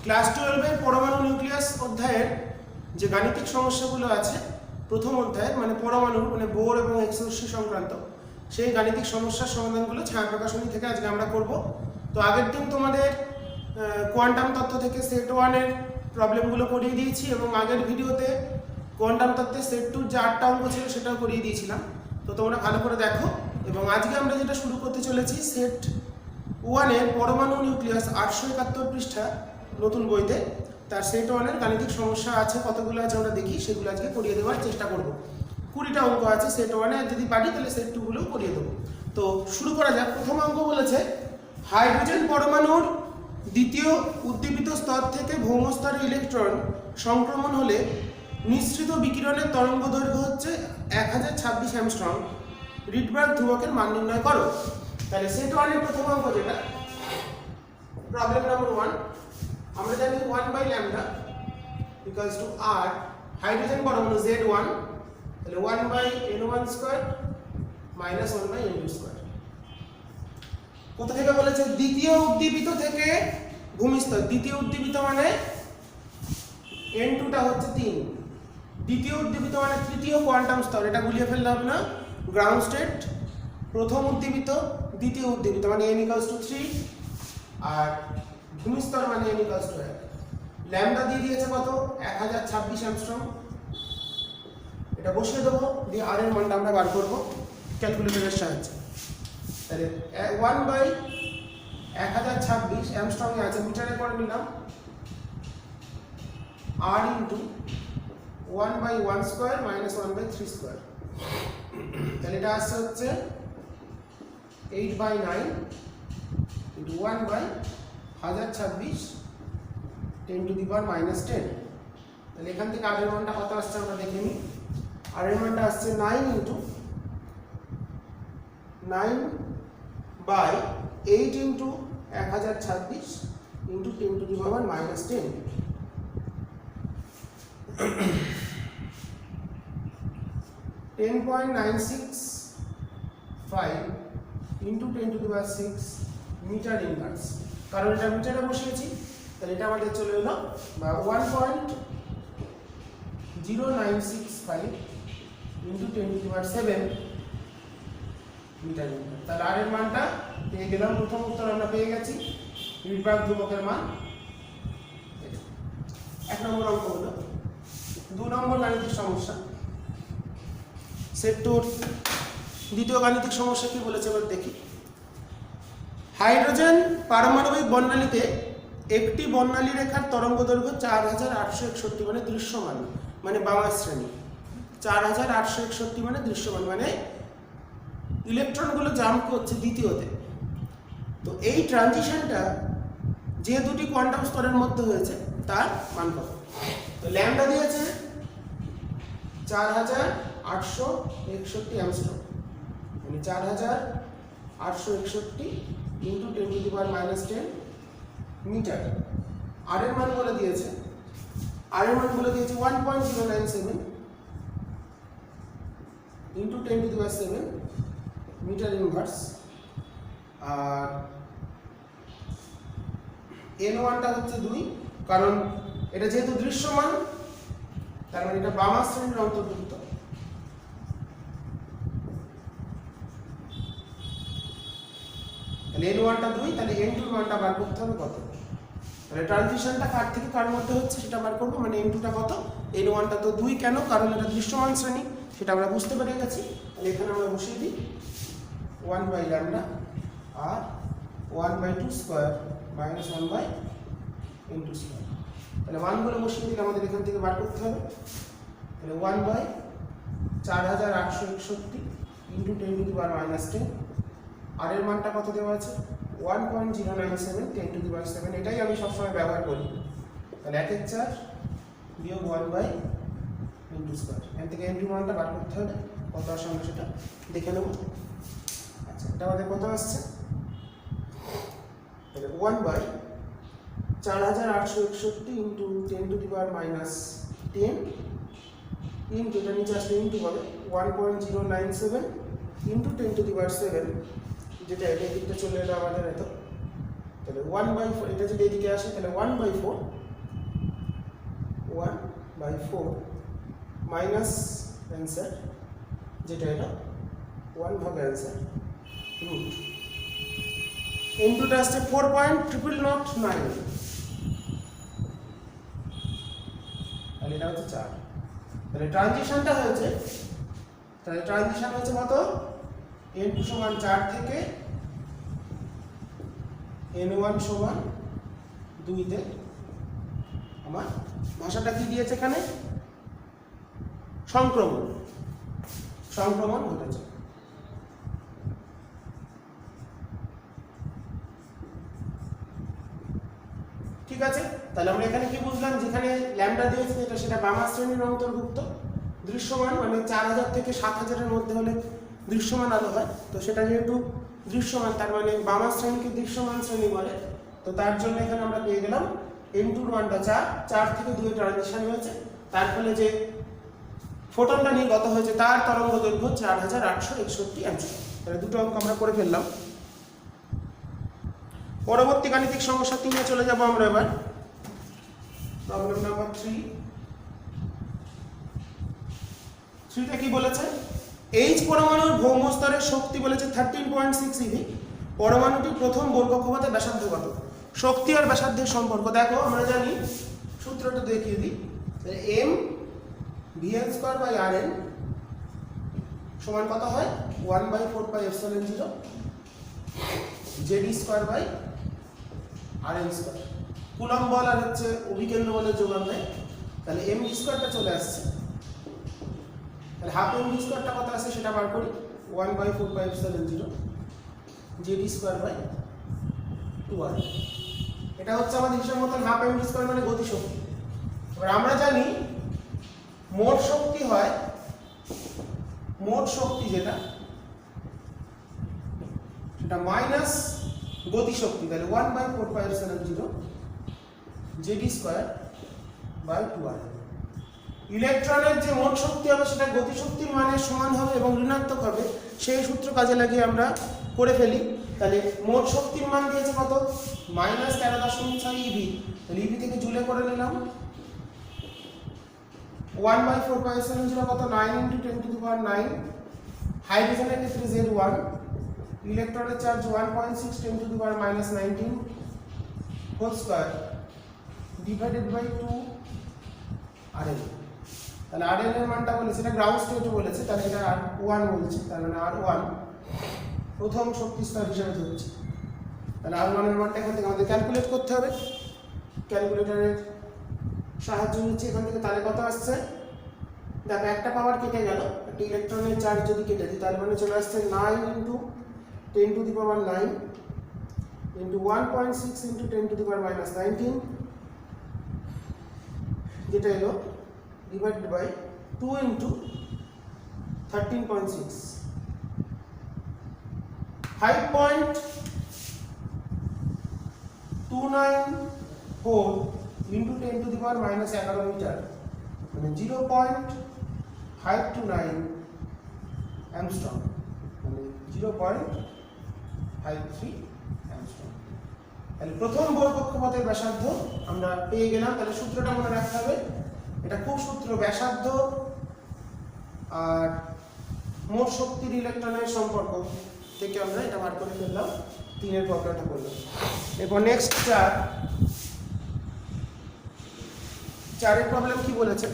Class 12 এর পরমাণু nucleus অধ্যায়ের যে গাণিতিক সমস্যাগুলো আছে প্রথম অধ্যায়ের মানে পরমাণু মানে বোর এবং এক্স রশ্মি সংক্রান্ত সেই গাণিতিক সমস্যার সমাধানগুলো ছায়া প্রকাশনী থেকে আজকে আমরা করব। তো আগের দিন তোমাদের কোয়ান্টাম তত্ত্ব থেকে সেট 1 এর প্রবলেমগুলো করিয়ে দিয়েছি এবং আগের ভিডিওতে কোয়ান্টাম তত্ত্বের সেট 2 যে 8টা অঙ্ক ছিল সেটাও করিয়ে দিয়েছিলাম। তো তোমরা ভালো করে দেখো এবং আজকে আমরা যেটা শুরু করতে চলেছি সেট 1 এর পরমাণু নিউক্লিয়াস 871 পৃষ্ঠা নতুন বইতে তার সেট 1 এর গাণিতিক সমস্যা আছে কতগুলো আছে আমরা দেখি সেগুলো আজকে করিয়ে দেওয়ার চেষ্টা করব। 20টা অঙ্ক আছে সেট 1 এ, যদি পারি তাহলে সেট 2 গুলোও করিয়ে দেবো। তো শুরু করা যাক। প্রথম অঙ্ক বলেছে হাইড্রোজেন পরমাণুর দ্বিতীয় উদ্দীপিত স্তর থেকে ভৌম স্তরে ইলেকট্রন সংক্রমণ হলে নিঃসৃত বিকিরণের তরঙ্গ দৈর্ঘ্য হচ্ছে 1026 অ্যাংস্ট্রম। রিডবার্গ ধ্রুবকের মান নির্ণয় করো। তাহলে সেট 1 এর প্রথম অঙ্ক যেটা প্রবলেম নাম্বার 1, আমরা জানি 1 by lambda equals to r hydrogen পরমাণু Z1, তাহলে 1 by n1 square minus 1 by n2 square. কোথা থেকে বলেছে? দ্বিতীয় উদ্দীপিত থেকে ভূমিস্তর। দ্বিতীয় উদ্দীপিত মানে n2 টা হচ্ছে 3, দ্বিতীয় উদ্দীপিত মানে তৃতীয় কোয়ান্টাম স্তর, এটা গুলিয়ে ফেললে হবে না। গ্রাউন্ড স্টেট প্রথম উদ্দীপিত, দ্বিতীয় উদ্দীপিত মানে n ইকুয়ালস টু 3 আর ভূমিস্তর মানে n ইকুয়ালস টু 1। ল্যামডা দিয়ে দিয়েছে কত? 1026 অ্যাংস্ট্রম। এটা বসিয়ে দেবো, দিয়ে r এর মানটা আমরা বার করব ক্যালকুলেটরের সাহায্যে। তাহলে 1 বাই 1026 অ্যাংস্ট্রম এ আছে, মিটারে করে নিলাম r into 1 by 1 square minus 1 by 3 square. তাহলে এটা আসছে হচ্ছে 8 by 9 into 1 by 1026 10 to the power minus 10। তাহলে এখান থেকে r এর মানটা কত আসছে আমরা দেখে নিই। r এর মানটা আসছে 9 into 9 by 8 into 1026 into 10 to the power minus 10। 10.965 into 10 to the power 6 meter inverse. কারণ এটা মিটারে বসিয়েছি তাহলে এটা আমাদের চলে এলো বা 1.0965 into 10 to the power 7 metre inverse. তাহলে r এর মানটা পেয়ে গেলাম। প্রথম উত্তর আমরা পেয়ে গেছি, রিডবার্গ ধ্রুবকের মান। 1 নম্বর অঙ্ক হলো। 2 নম্বর গাণিতিক সমস্যা সেট 2 দ্বিতীয় গাণিতিক সমস্যা কি বলেছে এবার দেখি। হাইড্রোজেন পারমাণবিক বর্ণালীতে একটি বর্ণালী রেখার তরঙ্গ দৈর্ঘ্য 4861 মানে দৃশ্যমান মানে বামা শ্রেণী। 4861 মানে দৃশ্যমান মানে ইলেকট্রনগুলো জাম্প করছে দ্বিতীয়তে। তো এই ট্রানজিশনটা যে দুটি কোয়ান্টাম স্তরের মধ্যে হয়েছে তার মান কত? তো ল্যামডা দিয়েছে 4861 অ্যাংস্ট্রম মানে 4861 into 10 to the power minus 10 metre. আর এর মান বলে দিয়েছে 1.097 into 10 to the power 7 metre inverse. আর n1 টা হচ্ছে 2, কারণ এটা যেহেতু দৃশ্যমান তার মানে এটা বামা শ্রেণীর অন্তর্ভুক্ত। তাহলে n1 টা 2, তাহলে n2 এর মানটা বার করতে হবে কত? তাহলে ট্রানজিশনটা কার থেকে কার মধ্যে হচ্ছে সেটা বার করব, মানে n2 টা কত? n1 টা তো 2 কেন? কারণ এটা দৃশ্যমান শ্রেণী, সেটা আমরা বুঝতে পেরে গেছি। তাহলে এখানে আমরা বসিয়ে দিই 1 বাই ল্যামডা আর 1 by 2 square minus 1 by n2 square. তাহলে মানগুলো বসিয়ে দিলে আমাদের এখান থেকে বার করতে হবে। তাহলে 1 by 4861 into 10 to the power minus 10। আর এর মানটা কত দেওয়া আছে? 1.097 10 টু দি পাওয়ার 7। এটাই আমি সবসময় ব্যবহার করি। তাহলে 1 এর 4 বিয়োগ 1 বাই n2 স্কয়ার। এখান থেকে n2 মানটা বার করতে হবে, কত আসে আমরা সেটা দেখে নেব। আচ্ছা, এটা আমাদের কত আসছে? তাহলে 1 by 4861 into 10 to the power minus 10 into এটা নিচে আসলে ইনটু হবে 1.097 ইনটু 10 টু দি পাওয়ার 7, যেটা এটা দিকটা চলে এলো আমাদের এত তাহলে 1/4, এটা যদি এদিকে আসে তাহলে 1/4 মাইনাস অ্যান্সার যেটা এটা 1 ভাগ অ্যান্সার রুট ইনটুটা আসছে 4.009, তাহলে এটা হচ্ছে 4। তাহলে ট্রানজিশনটা হয়েছে, তাহলে ট্রানজিশন হচ্ছে কত, n2 সমান 4 থেকে n1 সমান 2 তে। আমার ভাষাটা কি দিয়েছে এখানে, সংক্রমণ ঘটেছে। ঠিক আছে, তাহলে আমরা এখানে কি বুঝলাম, যেখানে ল্যামডা দিয়েছে যেটা সেটা বামা শ্রেণীর অন্তর্ভুক্ত, দৃশ্যমান মানে 4000 থেকে 7000 এর মধ্যে হলে দৃশ্যমান আলো হয়, তো সেটা যেহেতু দৃশ্যমান তার মানে বামা শ্রেণীকে দৃশ্যমান শ্রেণী বলে, তো তার জন্য এখানে আমরা পেয়ে গেলাম n2 মানটা 4 থেকে 2 এর ট্রানজিশন হয়েছে, তার ফলে যে ফোটনটা নির্গত হয়েছে তার তরঙ্গ দৈর্ঘ্য 4861 অ্যাংস্ট্রম। তাহলে দুটো অঙ্ক আমরা করে ফেললাম। পরবর্তী গাণিতিক সমস্যা 3 এ চলে যাব আমরা এবার। প্রবলেম নাম্বার 3 তে কি বলেছে, H পরমাণুর ভৌম স্তরের শক্তি বলেছে 13.6 eV, পরমাণুটির প্রথম বোর কক্ষপথের ব্যাসার্ধ কত? শক্তি আর ব্যাসার্ধের সম্পর্ক দেখো, আমরা জানি সূত্রটা দেখিয়ে দিই, m Vn²/Rn সমান কত হয়, 1/4πε0 Zd²/Rn²। কুলম্ব বল আর হচ্ছে অভিকেন্দ্র বলের যোগান দেয়, তাহলে mv² চলে আসছে, তাহলে হাফ mv² কত আছে সেটা বার করি, 1/4πε0 Zd²/2r। এটা হচ্ছে আমাদের হিসাব মতন হাফ mv² মানে গতিশক্তি। এবার আমরা জানি মোট শক্তি হয়, মোট শক্তি যেটা সেটা মাইনাস গতিশক্তি, তাহলে 1/4πε0 Zd²/2r। ইলেকট্রনের যে মোট শক্তি হবে সেটা গতিশক্তির মানের সমান হবে এবং ঋণাত্মক হবে, সেই সূত্র কাজে লাগিয়ে আমরা করে ফেলি। তাহলে মোট শক্তির মান দিয়েছে কত, -13.6 eV, তাহলে eV থেকে জুলে করে নিলাম, 1/4πε0 কত, 9 × 10⁹। হাইড্রোজেনের ক্ষেত্রে Z1, ইলেকট্রনের charge 1.6 × 10⁻⁻19 whole square divided by 2 Rn। তাহলে Rn এর মানটা বলেছে, এটা গ্রাউন্ড স্টেটে বলেছে, তাহলে এটা R1 বলছে, তার মানে R1 প্রথম শক্তি স্তর হিসেবে ধরছি। তাহলে R1 এর মানটা এখান থেকে আমাদের ক্যালকুলেট করতে হবে, ক্যালকুলেটরের সাহায্য নিচ্ছি এখান থেকে। তাহলে কত আসছে, দেখো একটা পাওয়ার কেটে গেল, একটা ইলেকট্রনের চার্জ যদি কেটে দিই তার মানে চলে আসছে 9 × 10⁹ into 1.6 × 10⁻⁻19 যেটা এলো ডিভাইডেড বাই 2 × 13.6, 5.294 × 10⁻11 মিটার, মানে 0.529 অ্যাংস্ট্রম, মানে 0.53 অ্যাংস্ট্রম। তাহলে প্রথম বোর কক্ষপথের ব্যাসার্ধ আমরা পেয়ে গেলাম। তাহলে সূত্রটা মনে রাখতে হবে, এটা খুব সূত্র, ব্যাসার্ধ আর মোট শক্তির ইলেকট্রনের সম্পর্ক থেকে আমরা এটা বার করে ফেললাম, 3 এর প্রবলেমটা করলাম। এরপর নেক্সট 4 এর প্রবলেম কি বলেছে,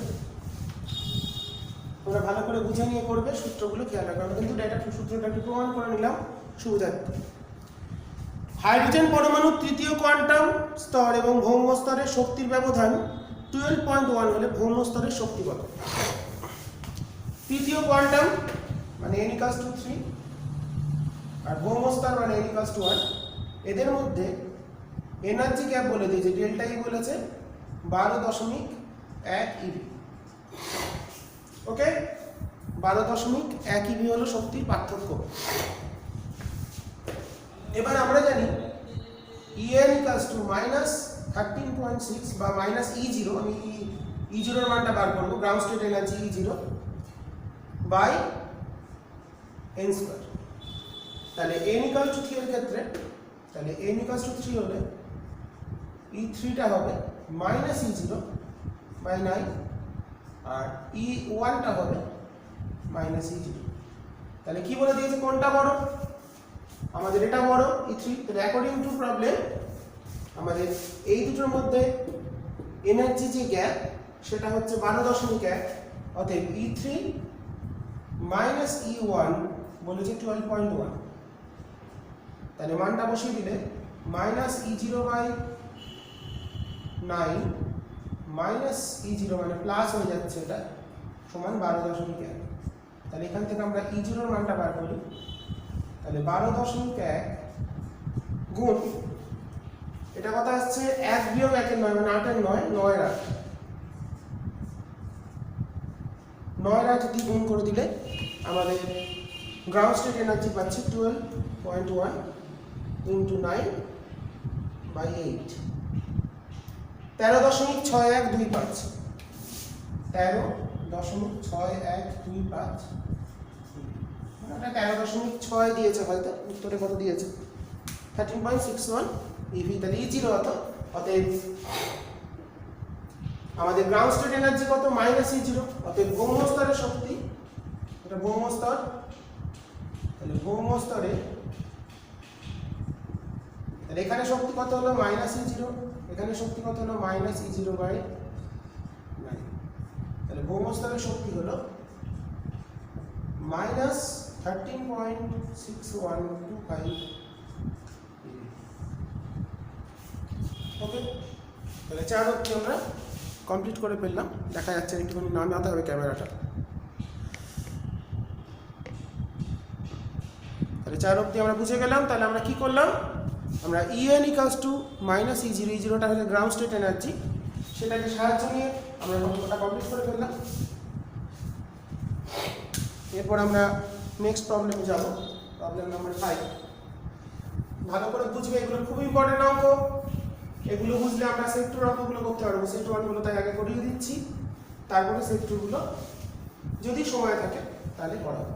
তোমরা ভালো করে বুঝে নিয়ে করবে, সূত্রগুলো খেয়াল রাখবে। আমরা কিন্তু এটা সূত্রটা একটু প্রমাণ করে নিলাম সুবিধার্থে। হাইড্রোজেন পরমাণুর তৃতীয় কোয়ান্টাম স্তর এবং ভৌম স্তরের শক্তির ব্যবধান 12.1 হলে ভৌম স্তরের শক্তি কত? তৃতীয় কোয়ান্টাম মানে n = 3 আর ভৌম স্তর মানে n = 1, এদের মধ্যে এনার্জি গ্যাপ বলে দিয়েছে, ডেল্টা ই বলেছে 12.1 eV। ওকে, 12.1 eV হলো শক্তির পার্থক্য। এবার আমরা জানি En = -13.6 বা -E0, আমি E0 এর মানটা বার করব, ground state energy E0 by n²। তাহলে n = 3 এর ক্ষেত্রে তাহলে n = 3 হলে E3 টা হবে -E0 বাই 9 আর E1 টা হবে -E0। তাহলে কি বলে দিয়েছে কোনটা বড়? আমাদের এটা বড় E3। তাহলে অ্যাকর্ডিং টু প্রবলেম আমাদের এই দুটোর মধ্যে এনার্জি যে গ্যাপ সেটা হচ্ছে 12.1। অতএব E3 E1 বলেছে 12.1। তাহলে মানটা বসিয়ে দিলে -E0 বাই 9 -E0 মানে প্লাস হয়ে যাচ্ছে, এটা সমান 12.1। তাহলে এখান থেকে আমরা E0 এর মানটা বার করি। তাহলে 12.1 গুণ এটা কথা আসছে 1 বিয়োগ 1 এর 9 মানে 8 এর 9 9 এর 8 9 এর 8 দিয়ে গুণ করে দিলে আমাদের গ্রাউন্ড স্টেট এনার্জি পাচ্ছি 12.1 ইনটু 9 বাই 8 13.6125 13.6125 এটা 13.6 দিয়েছে, হয়তো উত্তরে কত দিয়েছে 13.61 EV। তাহলে E0 হতো। অতএব আমাদের গ্রাউন্ড স্টেট এনার্জি কত -E0। অতএব ভৌম স্তরের শক্তি, এটা ভৌম স্তর, তাহলে ভৌম স্তরে তাহলে এখানে শক্তি কত হলো -E0, এখানে শক্তি কত হলো -E0 বাই 9। তাহলে ভৌম স্তরের শক্তি হলো -13.6125। ওকে, তাহলে 4 অবধি আমরা কমপ্লিট করে ফেললাম। দেখা যাচ্ছে একটুখানি নামাতে হবে ক্যামেরাটা। তাহলে 4 অবধি আমরা বুঝে গেলাম। তাহলে আমরা কি করলাম? আমরা En = -E0, E0টা হচ্ছে গ্রাউন্ড স্টেট এনার্জি, সেটাকে সাহায্য নিয়ে আমরা ওটা কমপ্লিট করে ফেললাম। এরপর আমরা নেক্সট প্রবলেমে যাব, প্রবলেম নাম্বার 5। ভালো করে বুঝবে, এগুলো খুব ইম্পর্টেন্ট অঙ্ক। এগুলো বুঝলে আমরা সেট 2 অঙ্কগুলো করতে পারবো। সেট 1 গুলো তাই আগে করিয়ে দিচ্ছি, তারপরে সেট 2 গুলো যদি সময় থাকে তাহলে করাবো।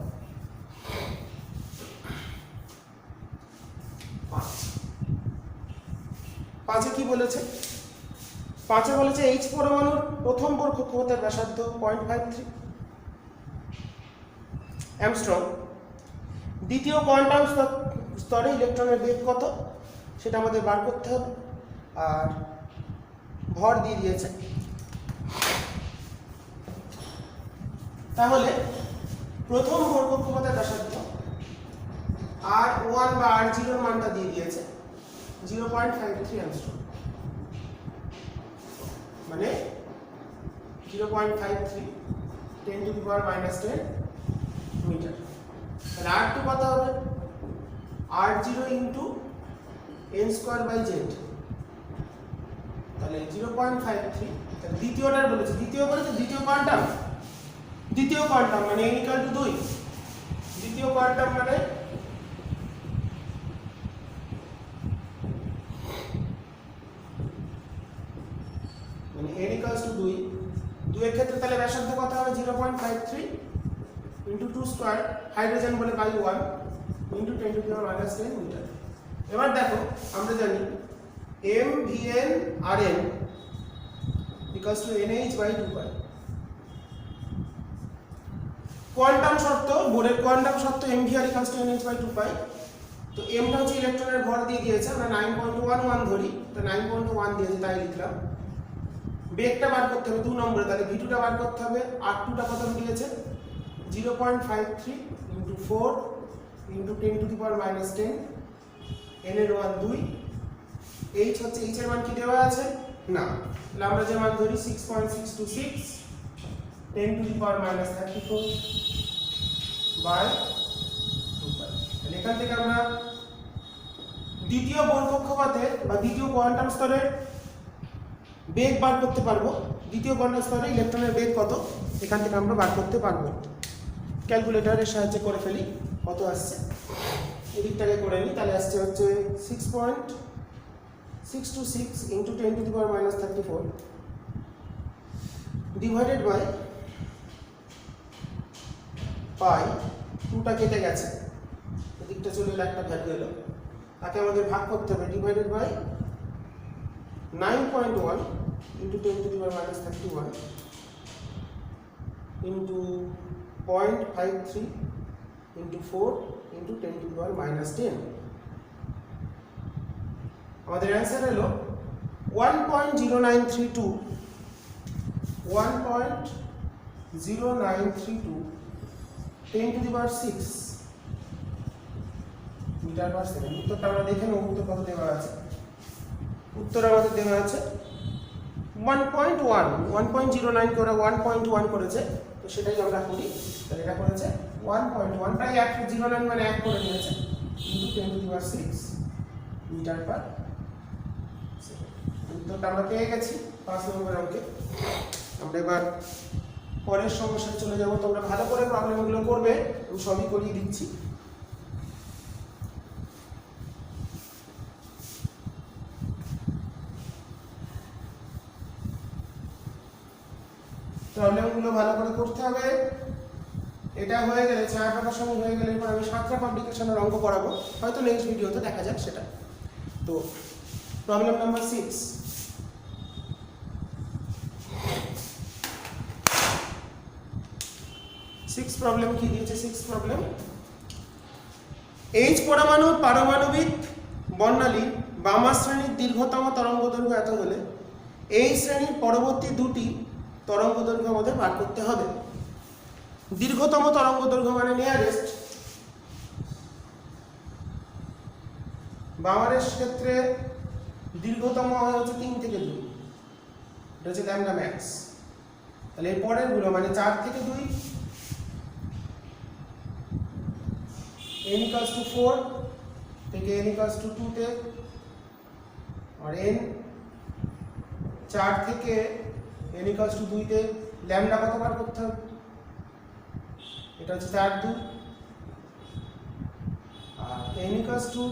5 কি বলেছে? 5 বলেছে H পরমাণুর প্রথম বোর কক্ষপথের ব্যাসার্ধ 0.53 অ্যামস্ট্রং। দ্বিতীয় কোয়ান্টাম স্তরে ইলেকট্রনের বেগ কত সেটা আমাদের বার করতে হবে। আর ভর দিয়ে দিয়েছে। তাহলে প্রথম বোর কক্ষপথের ব্যাসার্ধ R1 বা R0 এর মানটা দিয়ে দিয়েছে 0.53 অ্যামস্ট্রং, মানে 0.53 10⁻⁻10 মিটার। তাহলে R2 কত হবে? R0 into n²/z। তাহলে 0.53। তাহলে দ্বিতীয়টার বলেছে, দ্বিতীয় কোয়ান্টাম, মানে n = 2। দ্বিতীয় কোয়ান্টাম মানে n = 2। 2 এর ক্ষেত্রে তাহলে ব্যাসার্ধ কত হবে? 0.53 ইনটু 2² হাইড্রোজেন বলে বাই 1 ইনটু 10⁻⁻10 মিটার। এবার দেখো, আমরা জানি mvn rn = nh/2π। কোয়ান্টাম শর্ত, বোরের কোয়ান্টাম শর্ত mvr = nh/2π। তো m টা হচ্ছে ইলেকট্রনের ভর দিয়ে দিয়েছে, আমরা 9.11 ধরি, তো 9.1 দিয়েছে তাই লিখলাম। বেগটা বার করতে হবে 2 নম্বরে, তাহলে v2 টা বার করতে হবে। r2 টা কত দিয়েছে? 0.53 ইনটু 4 ইনটু 10⁻⁻10, n এর মান 2। h হচ্ছে, h এর মান কি দেওয়া আছে? না। তাহলে আমরা যে মান ধরি 6.626 10⁻34 বাই 2π। তাহলে এখান থেকে আমরা দ্বিতীয় বোর কক্ষপথের বা দ্বিতীয় কোয়ান্টাম স্তরের বেগ বার করতে পারবো। দ্বিতীয় কোয়ান্টাম স্তরে ইলেকট্রনের বেগ কত এখান থেকে আমরা বার করতে পারবো। ক্যালকুলেটরের সাহায্যে করে ফেলি, কত আসছে এদিকটাকে করে নিই। তাহলে আসছে হচ্ছে 6.626 ইনটু 10⁻34 ডিভাইডেড বাই পাই। 2টা কেটে গেছে, এদিকটা চলে এলো, একটা ভ্যালু এলো তাকে আমাদের ভাগ করতে হবে divided by 9.1 into 10 to the power minus 31 into 0.53 into 4 into 10 to the power minus 10. আমাদের অ্যান্সার হলো 1.0932 10 to the power 6 meter per second. উত্তরটা আমরা দেখে নেব উত্তর কত দেওয়া আছে। উত্তর আমাদের দেওয়া আছে 1.09 করে 1.1 করেছে, তো সেটাই আমরা করি। তাহলে এটা করেছে 1.1, প্রায় 1.09 মানে 1 করে নিয়েছে into 10 to the power 6 meter per second. উত্তরটা আমরা পেয়ে গেছি 5 নম্বর অঙ্কে। আমরা এবার পরের সমস্যায় চলে যাব। তোমরা ভালো করে প্রবলেমগুলো করবে, আমি সবই করিয়ে দিচ্ছি। প্রবলেমগুলো ভালো করে করতে হবে। এটা হয়ে গেলে ছায়া প্রকাশন হয়ে গেলে এরপর আমি সাতটা পাবলিকেশনের অঙ্ক করাবো, হয়তো নেক্সট ভিডিওতে দেখা যাক সেটা। তো প্রবলেম নাম্বার 6 প্রবলেম কি দিয়েছে? 6 প্রবলেম, এইচ পরমাণুর পারমাণবিক বর্ণালী বামা শ্রেণীর দীর্ঘতম তরঙ্গ দৈর্ঘ্য এত হলে এই শ্রেণীর পরবর্তী দুটি তরঙ্গ দৈর্ঘ্য আমাদের বার করতে হবে। দীর্ঘতম তরঙ্গ দৈর্ঘ্য মানে নিয়ারেস্ট, বামারের ক্ষেত্রে দীর্ঘতম হচ্ছে 3 থেকে 2, এটা হচ্ছে ল্যামডা ম্যাক্স। তাহলে এর পরের গুলো মানে 4 থেকে 2 n equals to 4 থেকে n equals to 2 তে, আর n 4 থেকে n equals to 2 তে ল্যামডা কত বার করতে হবে? এটা হচ্ছে 4 2, আর n equals to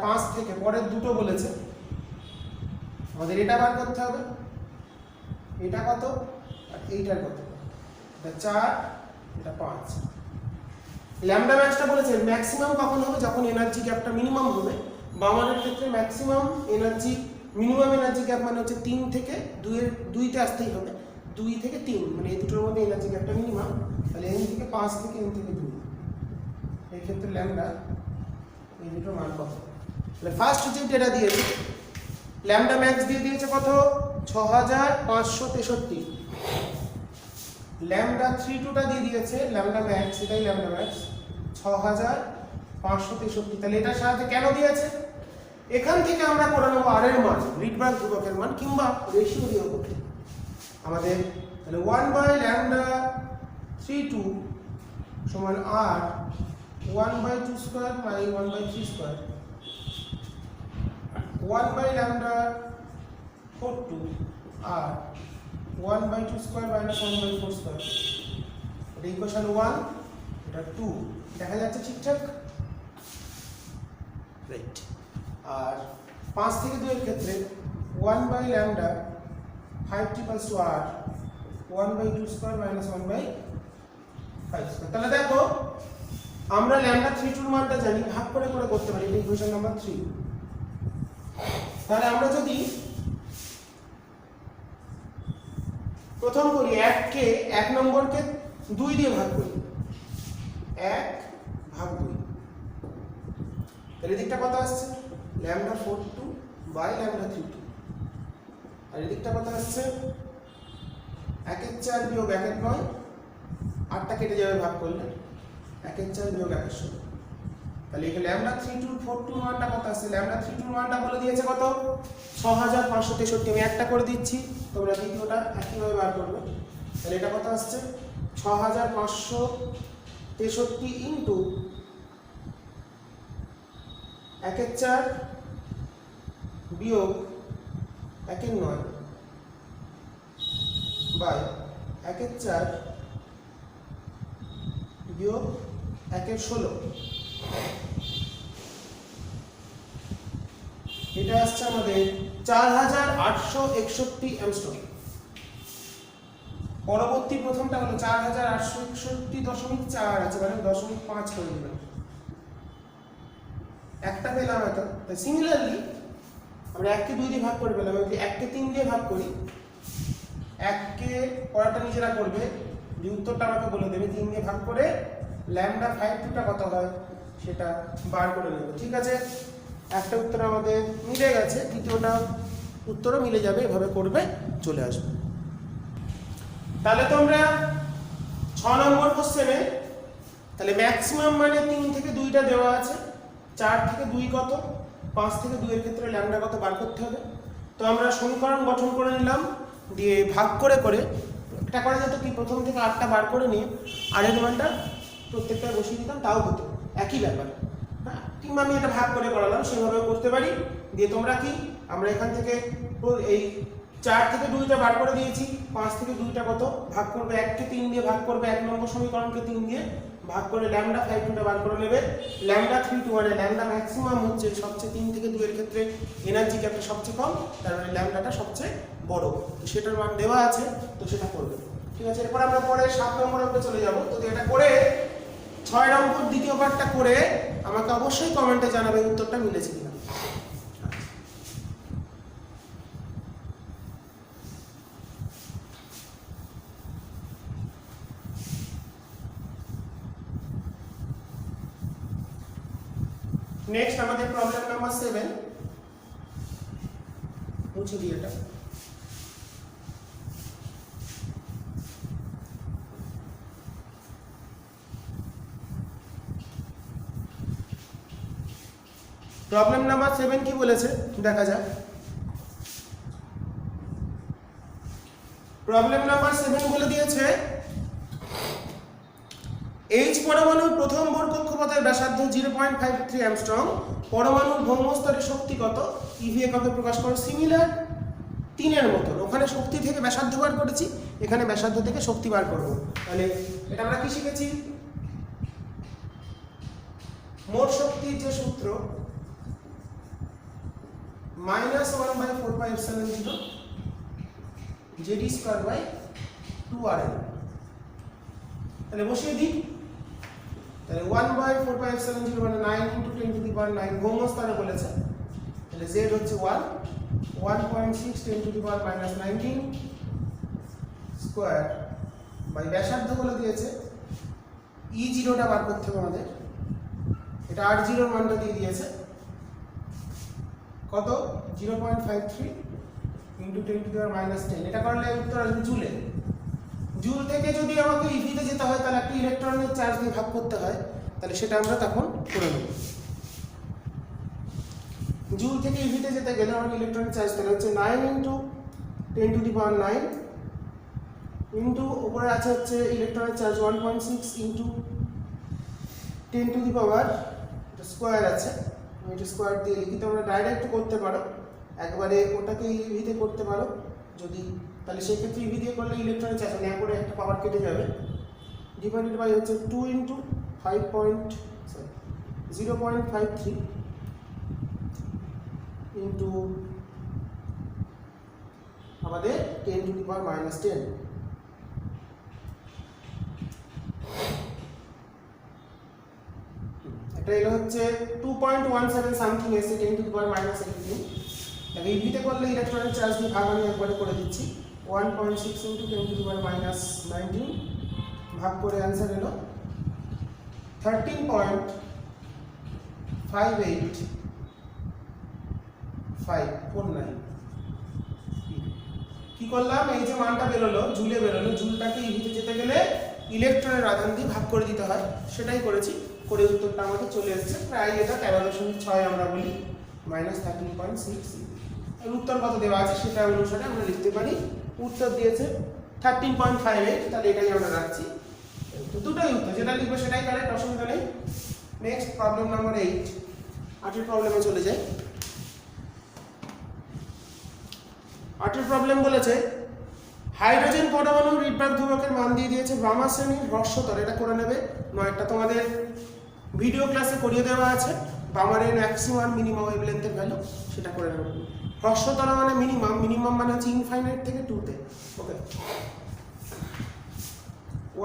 5 থেকে পরের দুটো বলেছে আমাদের এটা বার করতে হবে। এটা কত আর এইটার কত? এটা 4, এটা 5। ল্যামডা ম্যাক্সটা বলেছে ম্যাক্সিমাম কখন হবে? যখন এনার্জি গ্যাপটা মিনিমাম হবে। বামারের ক্ষেত্রে maximum energy, minimum energy gap মানে হচ্ছে 3 থেকে 2 তে আসতেই হবে। 2 থেকে 3 মানে এই দুটোর মধ্যে এনার্জি গ্যাপটা মিনিমাম। তাহলে n থেকে 5 থেকে n থেকে 2, এই ক্ষেত্রে ল্যামডা এই দুটোর মান কত? তাহলে ফার্স্ট যে ডেটা দিয়েছে ল্যামডা ম্যাক্স দিয়ে দিয়েছে কত? 6563। ল্যামডা 32টা দিয়ে দিয়েছে ল্যামডা ম্যাক্স, এটাই ল্যামডা ম্যাক্স 6563। তাহলে এটার সাথে কেন দিয়েছে? এখান থেকে আমরা করে নেব আর এর মান, রিডবার্গ ধ্রুবকের মান, কিংবা রেশিও দিয়েও করতে আমাদের। তাহলে 1 বাই ল্যামডা 32 সমান r 1 by 2 square minus 1 by 3 square, 1 by lambda 42 r 1 by 2 square minus 1 by 4 square. এটা ইকুয়েশন 1, এটা 2, দেখা যাচ্ছে ঠিকঠাক? রাইট। আর 5 থেকে 2 এর ক্ষেত্রে 1 by lambda 5 equals to r 1 by 2 square minus 1 by 5 square. তাহলে দেখো আমরা ল্যামডা 32 এর মানটা জানি, ভাগ করে করে করতে পারি। এটা ইকুয়েশন নাম্বার 3। তাহলে আমরা যদি প্রথম করি 1 কে 1 নম্বরকে 2 দিয়ে ভাগ করি, 1 ভাগ 2, তাহলে দিকটা কত আসছে? Lambda 42 by lambda 32। আর এই দিকটা কত আসছে? 1 এর 4 বিয়োগ 1 এর 9, 8টা কেটে যাবে ভাগ করলে, 1 এর 4 বিয়োগ 1 এর 16। তাহলে এখানে ল্যামডা 32 42 মানটা কত আসছে? ল্যামডা 32 মানটা বলে দিয়েছে কত? 6563। আমি একটা করে দিচ্ছি, তোমরা দ্বিতীয়টা একইভাবে বার করবে। তাহলে এটা কত আসছে? 6563 ইনটু 1 এর 4 বিয়োগ 1 এর 9 বাই 1 এর 4 বিয়োগ 1 এর 16। এটা আসছে আমাদের 4861 অ্যামস্ট্রং। পরবর্তী প্রথমটা হলো 4861.4 আছে, মানে 0.5 করে দিলাম। একটা পেলাম এত। তাই সিমিলারলি আমরা 1 কে 2 দিয়ে ভাগ করে পেলাম, যদি 1 কে 3 দিয়ে ভাগ করি, 1 কে পড়াটা নিজেরা করবে, যে উত্তরটা আমাকে বলে দেবে, 3 দিয়ে ভাগ করে ল্যামডা 5 টা কত হয় সেটা বার করে নেব। ঠিক আছে, একটা উত্তর আমাদের মিলে গেছে, দ্বিতীয়টা উত্তরও মিলে যাবে, এভাবে করবে, চলে আসবে। তাহলে তোমরা 6 নম্বর কোশ্চেনে তাহলে ম্যাক্সিমাম মানে 3 থেকে 2টা দেওয়া আছে, 4 থেকে 2 কত, 5 থেকে 2 এর ক্ষেত্রে ল্যামডা কত বার করতে হবে। তো আমরা সমীকরণ গঠন করে নিলাম, দিয়ে ভাগ করে করে একটা করা যেত কি, প্রথম থেকে 8টা বার করে নিয়ে আর এর মানটা প্রত্যেকটা বসিয়ে দিতাম, তাও হতো, একই ব্যাপার। হ্যাঁ, কিংবা আমি এটা ভাগ করে করালাম, সেভাবে করতে পারি। দিয়ে তোমরা কি, আমরা এখান থেকে এই 4 থেকে 2টা বার করে দিয়েছি, 5 থেকে 2টা কত ভাগ করবে, 1 কে 3 দিয়ে ভাগ করবে, 1 নম্বর সমীকরণকে 3 দিয়ে ভাগ করে ল্যামডা 5 বার করে নেবে। ল্যামডা 3 মানে ল্যামডা ম্যাক্সিমাম হচ্ছে সবচেয়ে 3 থেকে 2 এর ক্ষেত্রে এনার্জি ক্যাপটা সবচেয়ে কম, তার মানে ল্যামডাটা সবচেয়ে বড়, তো সেটার মান দেওয়া আছে, তো সেটা করবে। ঠিক আছে, এরপর আমরা পরে 7 নম্বর অঙ্কে চলে যাব। তো এটা করে 6 নম্বর দ্বিতীয় পার্টটা করে আমাকে অবশ্যই কমেন্টে জানাবে উত্তরটা মিলেছে কিনা। নেক্সট আমাদের প্রবলেম নাম্বার 7, মুছে দিই এটা। প্রবলেম নাম্বার 7 কি বলেছে দেখা যাক। প্রবলেম নাম্বার 7 বলে দিয়েছে H পরমাণুর প্রথম বোর কক্ষপথের ব্যাসার্ধ 0.53 অ্যাংস্ট্রম, পরমাণুর ভৌম স্তরের শক্তি কত, ইভি এককে প্রকাশ করো। সিমিলার 3 এর মতন, ওখানে শক্তি থেকে ব্যাসার্ধ বার করেছি, এখানে ব্যাসার্ধ থেকে শক্তি বার করব। তাহলে এটা আমরা কি শিখেছি, মোট শক্তির যে সূত্র -1/4πε0 Zd²/2RL, তাহলে বসিয়ে দিই। তাহলে 1/4πε0 মানে 9 × 10⁹ ভৌম স্তরে বলেছে, তাহলে z হচ্ছে 1, 1.6 10⁻⁻19 স্কয়ার বাই ব্যাসার্ধ বলে দিয়েছে, E0টা বার করতে হবে আমাদের, এটা R0 এর মানটা দিয়ে দিয়েছে কত, 0.53 × 10⁻10, এটা করলে উত্তর আসবে জুলে। জুল থেকে যদি আমাকে ইভিতে যেতে হয়, তাহলে একটা ইলেকট্রনের চার্জ দিয়ে ভাগ করতে হয়, তাহলে সেটা আমরা তখন করে নেব। জুল থেকে ইভিতে যেতে গেলে আমাকে ইলেকট্রনের চার্জ তাহলে হচ্ছে 9 × 10⁹ ইন্টু উপরে আছে হচ্ছে ইলেকট্রনের চার্জ 1.6 × 10⁻² আছে, আমি এটা স্কোয়ার দিয়ে লিখি। তোমরা ডাইরেক্ট করতে পারো, একবারে ওটাকে ইভিতে করতে পারো যদি, তাহলে সেই ক্ষেত্রে ইভি দিয়ে করলে ইলেকট্রনের চার্জ না করে একটা পাওয়ার কেটে যাবে, ডিভাইডেড বাই হচ্ছে 2 × 0.53 ইন্টু আমাদের 10⁻10, এটা এলো হচ্ছে 2.17 সামথিং এসে 10⁻18। তাহলে ইভিতে করলে ইলেকট্রনের চার্জ দিয়ে ভাগ আমি একবারে করে দিচ্ছি, 1.6 × 10⁻19 ভাগ করে অ্যান্সার এলো 13.58549। কি করলাম, এই যে মানটা বেরোলো জুলে বেরোলো, জুলটাকে ইভিতে যেতে গেলে ইলেকট্রনের আধান দিয়ে ভাগ করে দিতে হয়, সেটাই করেছি, করে উত্তরটা আমাদের চলে এসেছে প্রায় এটা 13.6 আমরা বলি, -13.6। এর উত্তর কত দেওয়া আছে সেটা অনুসারে আমরা লিখতে পারি, উত্তর দিয়েছে 13.58, তাহলে এটাই আমরা রাখছি। তো দুটোই উত্তর, যেটা লিখবে সেটাই কারেক্ট, অসুবিধা নেই। নেক্সট প্রবলেম নাম্বার 8, 8এর প্রবলেমে চলে যাই। 8এর প্রবলেম বলেছে হাইড্রোজেন পরমাণুর রিডবার্গ ধ্রুবকের মান দিয়ে দিয়েছে বামা শ্রেণীর হ্রস্বতর, এটা করে নেবে, নয়টা তোমাদের ভিডিও ক্লাসে করিয়ে দেওয়া আছে, বামারের ম্যাক্সিমাম মিনিমাম ওয়েভলেন্থের ভ্যালু সেটা করে নেবে। হ্রস্বতর মানে মিনিমাম, মিনিমাম মানে হচ্ছে ইনফাইনাইট থেকে 2 তে, ওকে।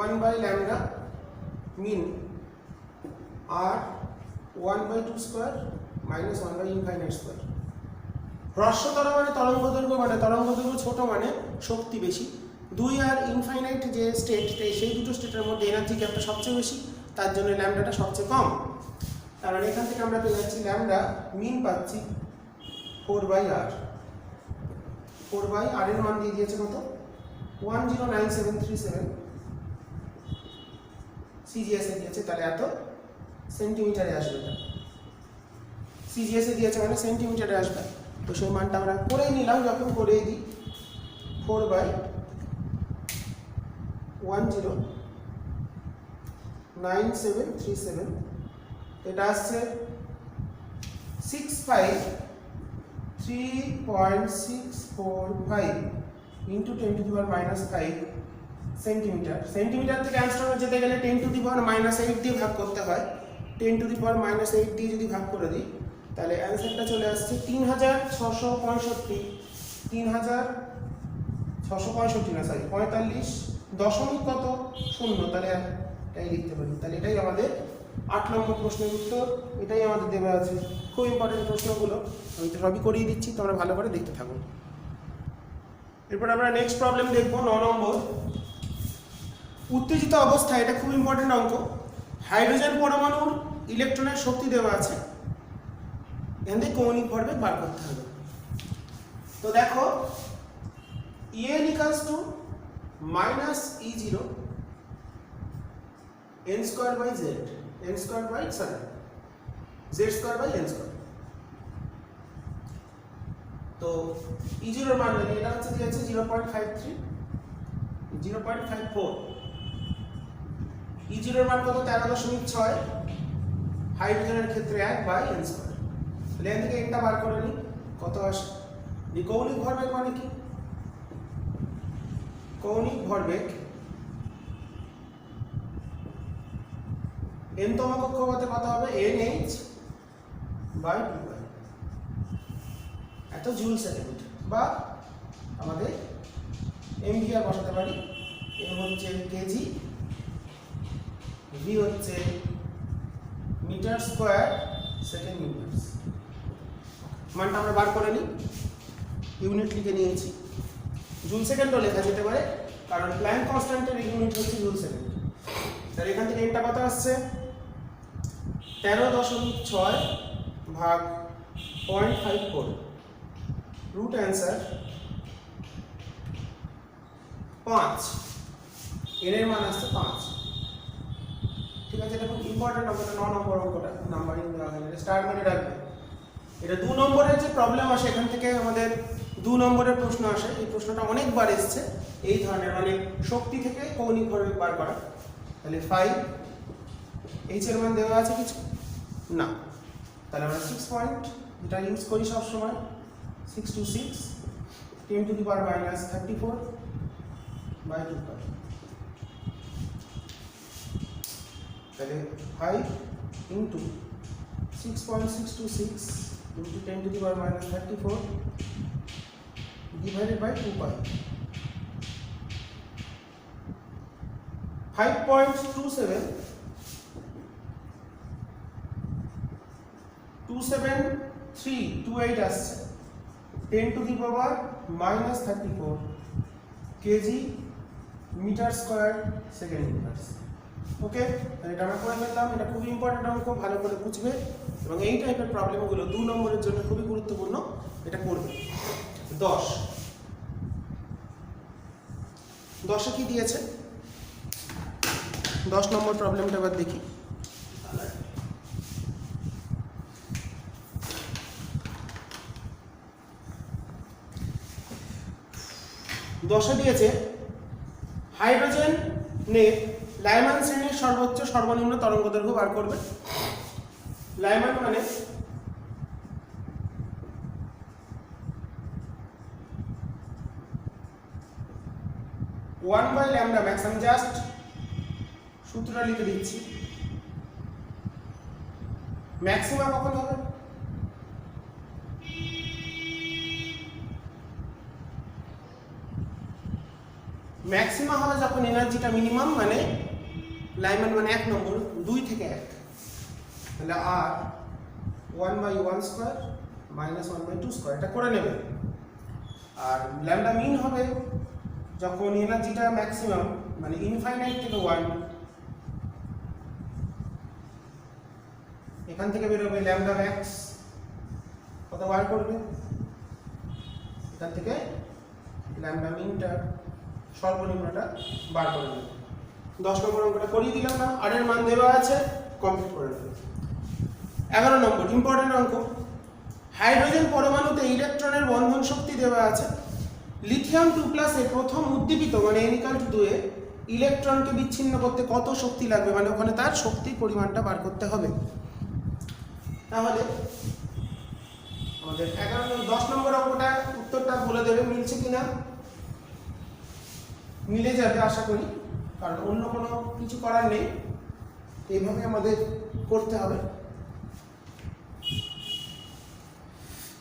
1/λ মিন আর 1/2² মাইনাস 1 বাই ইনফাইনাইট স্কোয়ার। হ্রস্বতর মানে তরঙ্গ দৈর্ঘ্য ছোট মানে শক্তি বেশি। 2 আর ইনফাইনাইট যে স্টেট, সেই দুটো স্টেটের মধ্যে এনার্জি গ্যাপটা সবচেয়ে বেশি, তার জন্য ল্যামডাটা সবচেয়ে কম। তার মানে এখান থেকে আমরা পেয়ে যাচ্ছি ল্যামডা মিন পাচ্ছি 4/r। 4/r এর মান দিয়ে দিয়েছে কত? 109737 সিজিএস এ দিয়েছে, তাহলে এত সেন্টিমিটারে আসবে। এটা সিজিএস এ দিয়েছে মানে সেন্টিমিটারে আসবে। তো সেই মানটা আমরা করেই নিলাম, যখন করেই দিই 4/109737, এটা আসছে 653.645 ইন্টু 10⁻⁵ সেন্টিমিটার। সেন্টিমিটার থেকে অ্যাংস্ট্রমে যেতে গেলে 10⁻⁸ দিয়ে ভাগ করতে হয়। 10⁻⁸ দিয়ে যদি ভাগ করে দিই, তাহলে অ্যান্সারটা চলে আসছে 3665, 3665 না সরি 45 দশমিক কত 0, তাহলে এটাই লিখতে পারি। তাহলে এটাই আমাদের 8 নম্বর প্রশ্নের উত্তর, এটাই আমাদের দেওয়া আছে। খুব ইম্পর্টেন্ট প্রশ্নগুলো আমি তো সবই করিয়ে দিচ্ছি, তোমরা ভালো করে দেখতে থাকো। এরপর আমরা নেক্সট প্রবলেম দেখবো 9 নম্বর। উত্তেজিত অবস্থায়, এটা খুব ইম্পর্টেন্ট অঙ্ক, হাইড্রোজেন পরমাণুর ইলেকট্রনের শক্তি দেওয়া আছে, এখান থেকে কৌণিক ভরবেগ বার করতে হবে। তো দেখো En equals to minus E0 n square by z, n square by z square by n square। তো E0 এর মান জানি, এটা হচ্ছে দিয়েছে 0.53, 0.54। E0 এর মান কত? 13.6, হাইড্রোজেনের ক্ষেত্রে 1/n স্কয়ার। তাহলে এখান থেকে এটা বার করে নিই, কত আসে? কৌণিক ভরবেগ মানে কি? কৌণিক ভরবেগ n তম কক্ষপথে কত হবে? nh/2π, এত জুল সেকেন্ড, বা আমাদের এমভিআর বসাতে পারি। m হচ্ছে কেজি, v হচ্ছে মিটার স্কয়ার সেকেন্ড ইনভার্স। মানটা আমরা বার করে নিই, ইউনিট লিখে নিয়েছি। জুল সেকেন্ডও লেখা যেতে পারে, কারণ প্ল্যাঙ্ক কনস্ট্যান্টের ইউনিট হচ্ছে জুল সেকেন্ড। তাহলে এখান থেকে এটা কত আসছে? 13.6 ভাগ 0.54, রুট অ্যান্সার 5। এর মান আসছে 5। ঠিক আছে, এটা খুব ইম্পর্টেন্ট অঙ্কটা, 9 নম্বর অঙ্কটা নাম্বারিং দেওয়া হয়, স্টার মেরে রাখবে। এটা 2 নম্বরের যে প্রবলেম আসে, এখান থেকে আমাদের 2 নম্বরের প্রশ্ন আসে। এই প্রশ্নটা অনেকবার এসেছে এই ধরনের, মানে শক্তি থেকে কৌণিক ভরবেগ বার করা। তাহলে 5, এইচ এর মান দেওয়া আছে কিছু না, তাহলে আমরা 6 পয়েন্ট যেটা ইউজ করি সব সময়, 6 to 6 10⁻⁻34/2π। তাহলে 5 into 6.626 into 10⁻⁻34 divided by 2π। 5.27328 আসছে, 10⁻⁻34 kg metre square second inverse. Okay, এটা আমরা করে ফেললাম। এটা খুবই ইম্পর্টেন্ট অঙ্ক, ভালো করে বুঝবে, এবং এই টাইপের প্রবলেমগুলো 2 নম্বরের জন্য খুবই গুরুত্বপূর্ণ, এটা করবে। 10 কি দিয়েছে? 10 নম্বর প্রবলেমটা এবার দেখি। 10 দিয়েছে হাইড্রোজেনের লাইমান শ্রেণীর সর্বোচ্চ সর্বনিম্ন তরঙ্গদৈর্ঘ্য বার করবে। লাইমান মানে ওয়ান বাই ল্যামডা ম্যাক্স। আমি জাস্ট সূত্রটা লিখে দিচ্ছি। ম্যাক্সিমা কখন হবে? ম্যাক্সিমা হবে যখন এনার্জিটা মিনিমাম, মানে লাইমান মানে 1 নম্বর, 2 থেকে 1, তাহলে আর 1/1 স্কয়ার মাইনাস 1/2 স্কয়ার, এটা করে নেবে। আর ল্যামডা মিন হবে যখন এনার্জিটা ম্যাক্সিমাম মানে ইনফাইনাইট থেকে 1, এখান থেকে বেরোবে ল্যামডা ম্যাক্স কত বার করবে, এখান থেকে ল্যামডা মিনটা সর্বনিম্নটা বার করে নেবে। 10 নম্বর অঙ্কটা করিয়ে দিলাম না, আর এর মান দেওয়া আছে, কমপ্লিট করে নেবে। 11 নম্বর ইম্পর্টেন্ট অঙ্ক, হাইড্রোজেন পরমাণুতে ইলেকট্রনের বন্ধন শক্তি দেওয়া আছে। লিথিয়াম 2+ এর প্রথম উদ্দীপিত মানে n=2 এ ইলেকট্রনকে বিচ্ছিন্ন করতে কত শক্তি লাগবে, মানে ওখানে তার শক্তির পরিমাণটা বার করতে হবে। তাহলে আমাদের 10 নম্বর অঙ্কটা উত্তরটা বলে দেবে মিলছে কিনা, মিলে যাবে আশা করি, কারণ অন্য কোনো কিছু করার নেই, এইভাবে আমাদের করতে হবে।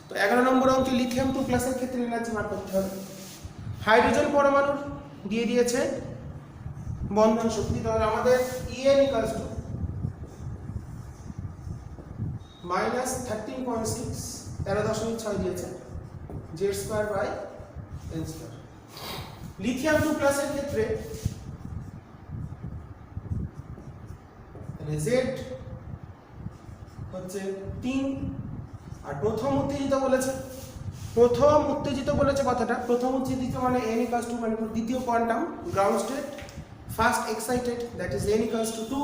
তো 11 নম্বর অঙ্কে লিথিয়াম 2+ এর ক্ষেত্রে এনার্জি বার করতে হবে। হাইড্রোজেন পরমাণু দিয়ে দিয়েছে বন্ধন শক্তি, তাহলে আমাদের En = -13.6 13.6 দিয়েছে Z²/n²। লিথিয়াম 2+ এর ক্ষেত্রে Z হচ্ছে 3, আর প্রথম উত্তেজিত বলেছে কথাটা, প্রথম উত্তেজিত মানে n = মানে দ্বিতীয় quantum ground state, first excited that is n = 2,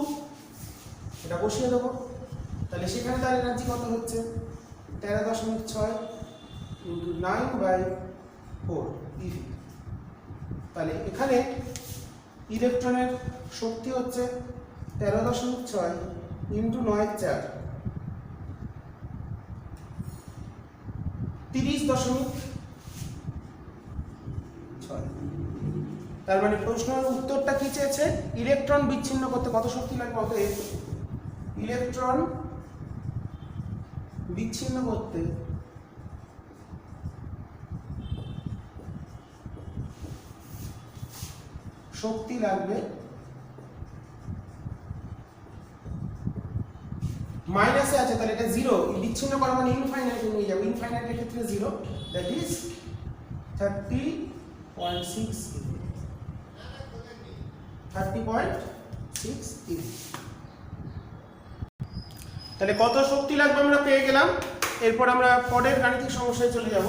এটা বসিয়ে দেবো। তাহলে সেখানে তার এনার্জি কত হচ্ছে 13.6 × 9/4 eV। তাহলে এখানে ইলেকট্রনের শক্তি হচ্ছে 13.6 × 9/4 30.6। তার মানে প্রশ্নের উত্তরটা কি চেয়েছে, ইলেকট্রন বিচ্ছিন্ন করতে কত শক্তি লাগবে, অতএব ইলেকট্রন বিচ্ছিন্ন করতে শক্তি লাগবে মাইনাসে আছে, তাহলে এটা 0, বিচ্ছিন্ন করা মানে ইনফাইনাইটে নিয়ে যাবে, ইনফাইনাইটের ক্ষেত্রে 0, দ্যাট ইজ 30.6 eV। 30.6 eV। তাহলে কত শক্তি লাগবে আমরা পেয়ে গেলাম। এরপর আমরা পরের গাণিতিক সমস্যায় চলে যাব।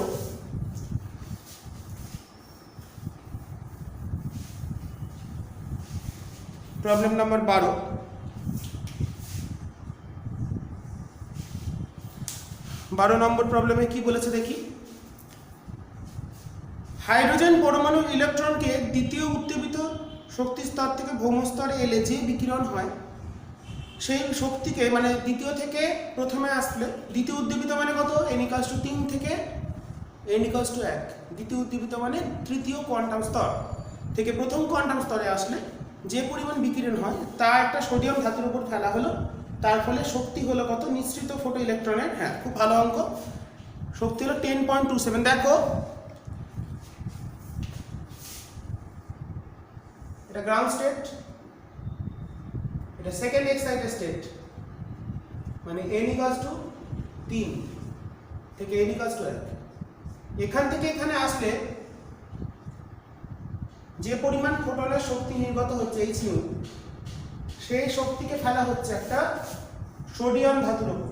Problem number 12। 12 নম্বর প্রবলেমে কি বলেছে দেখি। হাইড্রোজেন পরমাণুর ইলেকট্রনকে দ্বিতীয় উদ্দীপিত শক্তি স্তর থেকে ভৌম স্তরে এলে যে বিকিরণ হয় সেই শক্তিকে, মানে দ্বিতীয় থেকে প্রথমে আসলে দ্বিতীয় উদ্দীপিত মানে কত, n = 3 থেকে n = 1, দ্বিতীয় উদ্দীপিত মানে তৃতীয় কোয়ান্টাম স্তর থেকে প্রথম কোয়ান্টাম স্তরে আসলে যে পরিমাণ বিকিরণ হয় তা একটা সোডিয়াম ধাতুর উপর ফেলা হলো, তার ফলে শক্তি হলো কত, নিঃসৃত ফোটো ইলেকট্রনের, হ্যাঁ খুব ভালো অঙ্ক, শক্তি হলো 10.27। দেখো এটা গ্রাউন্ড স্টেট, এটা সেকেন্ড এক্সাইটেড স্টেট, মানে n = 3 থেকে n = 1। এখান থেকে এখানে আসলে যে পরিমাণ ফোটনের শক্তি নির্গত হচ্ছে h, সেই শক্তিকে ফেলা হচ্ছে একটা সোডিয়াম ধাতুর উপর,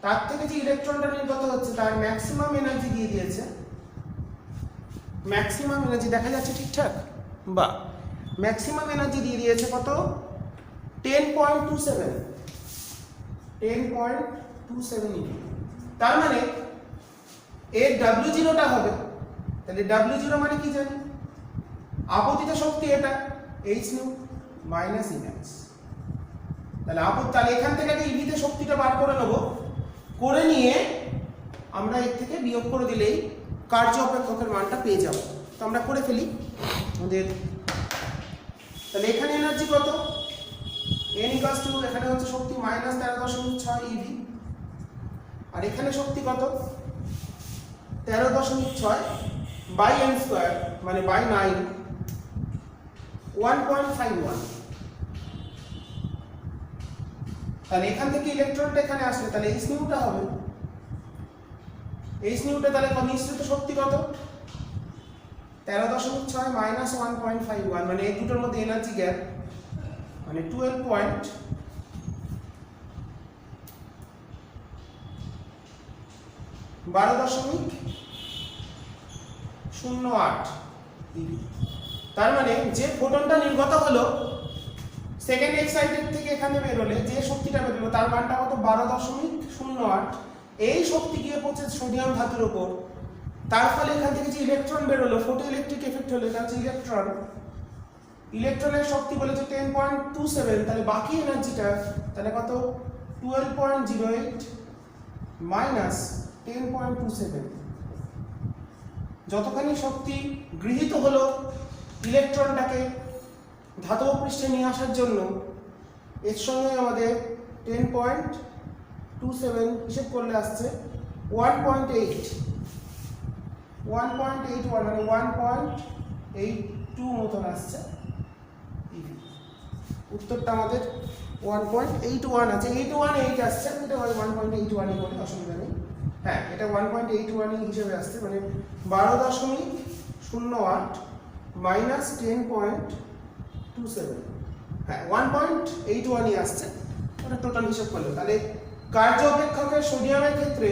তার থেকে যে ইলেকট্রনটা নির্গত হচ্ছে তার ম্যাক্সিমাম এনার্জি দিয়ে দিয়েছে, ম্যাক্সিমাম এনার্জি দেখা যাচ্ছে ঠিকঠাক, বা ম্যাক্সিমাম এনার্জি দিয়ে দিয়েছে কত, 10.27 eV। তার মানে এর W0টা হবে, তাহলে W0 মানে কি জানি, আপতিত শক্তি এটা h মাইনাস Emax। তাহলে এখান থেকে আগে ইভিতে শক্তিটা বার করে নেব, করে নিয়ে আমরা এর থেকে বিয়োগ করে দিলেই কার্য অপেক্ষকের মানটা পেয়ে যাব। তো আমরা করে ফেলি আমাদের, তাহলে এখানে এনার্জি কত, n = এখানে হচ্ছে শক্তি -13.6 eV, আর এখানে শক্তি কত 13.6/n² মানে বাই 9, 1.51। তাহলে এখান থেকে ইলেকট্রনটা এখানে আসলে তাহলে এইচ নিউটা হবে, এইচ নিউটা তাহলে নিঃসৃত শক্তি কত? 13.6 মাইনাস 1.51, মানে এই দুটোর মধ্যে এনার্জি গ্যাপ মানে 12.08 ইভি। তার মানে যে ফোটনটা নির্গত হলো সেকেন্ড এক্সাইটেড থেকে এখানে বেরোলে যে শক্তিটা বেরোলো তার মানটা কত? 12.08। এই শক্তি গিয়ে পৌঁছেছে সোডিয়াম ধাতুর উপর, তার ফলে এখান থেকে যে ইলেকট্রন বেরোলো, ফটো ইলেকট্রিক এফেক্ট হলো, এটা হচ্ছে ইলেকট্রন। ইলেকট্রনের শক্তি বলেছে 10.27, তাহলে বাকি এনার্জিটা তাহলে কত? 12.08 মাইনাস 10.27। যতখানি শক্তি গৃহীত হলো ইলেকট্রনটাকে ধাতব পৃষ্ঠে নিয়ে আসার জন্য, এর সঙ্গে আমাদের 10.27 হিসেব করলে আসছে 1.81, মানে 1.82 মতন আসছে ইভি। উত্তরটা আমাদের 1.81 আছে, 818 আসছে, এটা 1.81 বলে অসুবিধা নেই। হ্যাঁ, এটা 1.81 হিসেবে আসছে, মানে 12.08 মাইনাস 10.27, হ্যাঁ 1.81 আসছে, ওটা টোটাল হিসাব করলো। তাহলে কার্য অপেক্ষকের সোডিয়ামের ক্ষেত্রে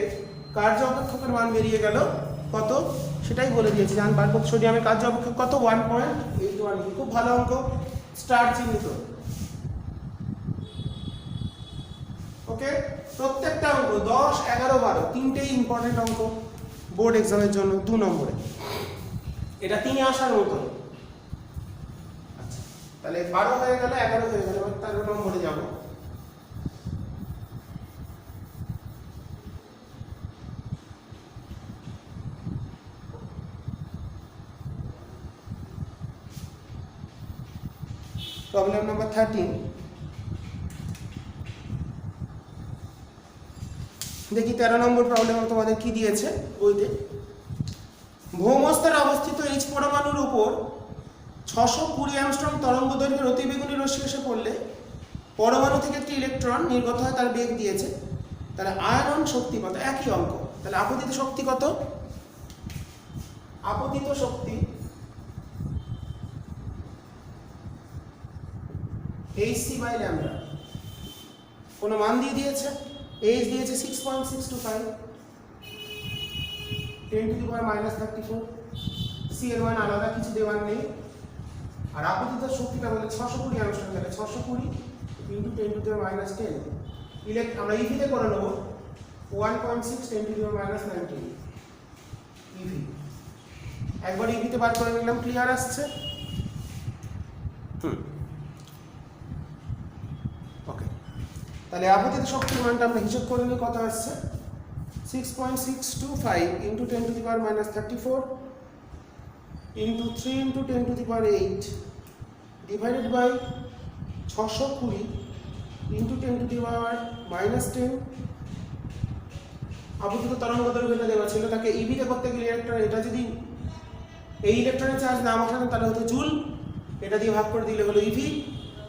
কার্য অপেক্ষকের মান বেরিয়ে গেল কত? সেটাই বলে দিয়েছি, জান পারবো সোডিয়ামের কার্য অপেক্ষক কত? 1.81। খুব ভালো অঙ্ক, স্টার চিহ্নিত। ওকে, প্রত্যেকটা অঙ্ক 10, 11, 12 তিনটেই ইম্পর্টেন্ট অঙ্ক বোর্ড এক্সামের জন্য 2 নম্বরে। এটা 3 আসার মতো। আচ্ছা, তাহলে 12 হয়ে গেল, 11 হয়ে গেল, এবার 13 নম্বরে যাব। Problem number 13। দেখি 13 নম্বর প্রবলেম তোমাদের কি দিয়েছে বইতে। ভৌমস্তরে অবস্থিত এইচ পরমাণুর উপর 620 অ্যাংস্ট্রম তরঙ্গ দৈর্ঘ্যের অতিবেগুনি রশ্মি এসে পড়লে পরমাণু থেকে একটি ইলেকট্রন নির্গত হয়, তার বেগ দিয়েছে। তাহলে আয়নন শক্তি কত? একই অঙ্ক। তাহলে আপতিত শক্তি কত? আপতিত শক্তি hc বাই ল্যামডা। কোন মান দিয়ে দিয়েছে? h দিয়েছে 6.625, 10 to the power minus 34। c এর মান আলাদা কিছু দেওয়ার নেই। আর আপতিত শক্তিটা বলে 620 অ্যাংস্ট্রম, তাহলে 620 into 10 to the power minus 10। আমরা ইভি তে করে নেব 1.6 10 to the power minus 19 EV. একবার ইভি তে বার করে নিলাম, ক্লিয়ার আসছে? ওকে, তাহলে আপতিত শক্তির মানটা আমরা হিসাব করে নিই, কত আসছে? 6.625 into 10 to the power minus 34 into 3 into 10 to the power 8 divided by 620 into 10 to the power minus 10। আপতিত তরঙ্গ দৈর্ঘ্যটা দেওয়া ছিল, তাকে ইভিতে করতে গেলে এটা যদি এই ইলেকট্রনের চার্জ না বসানো তাহলে হতো জুল, এটা দিয়ে ভাগ করে দিলে হলো ইভি।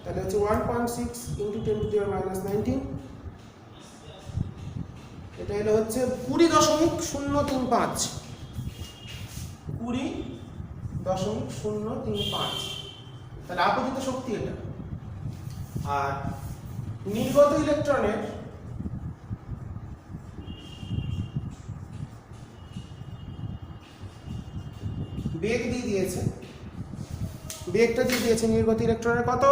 তাহলে হচ্ছে 1.6 into 10 to the power minus 19, এটা হলো হচ্ছে 20.035, 20.035। তাহলে আপতিত শক্তি এটা। আর নির্গত ইলেকট্রনের বেগ দিয়ে দিয়েছে, বেগটা দিয়ে দিয়েছে নির্গত ইলেকট্রনের কত?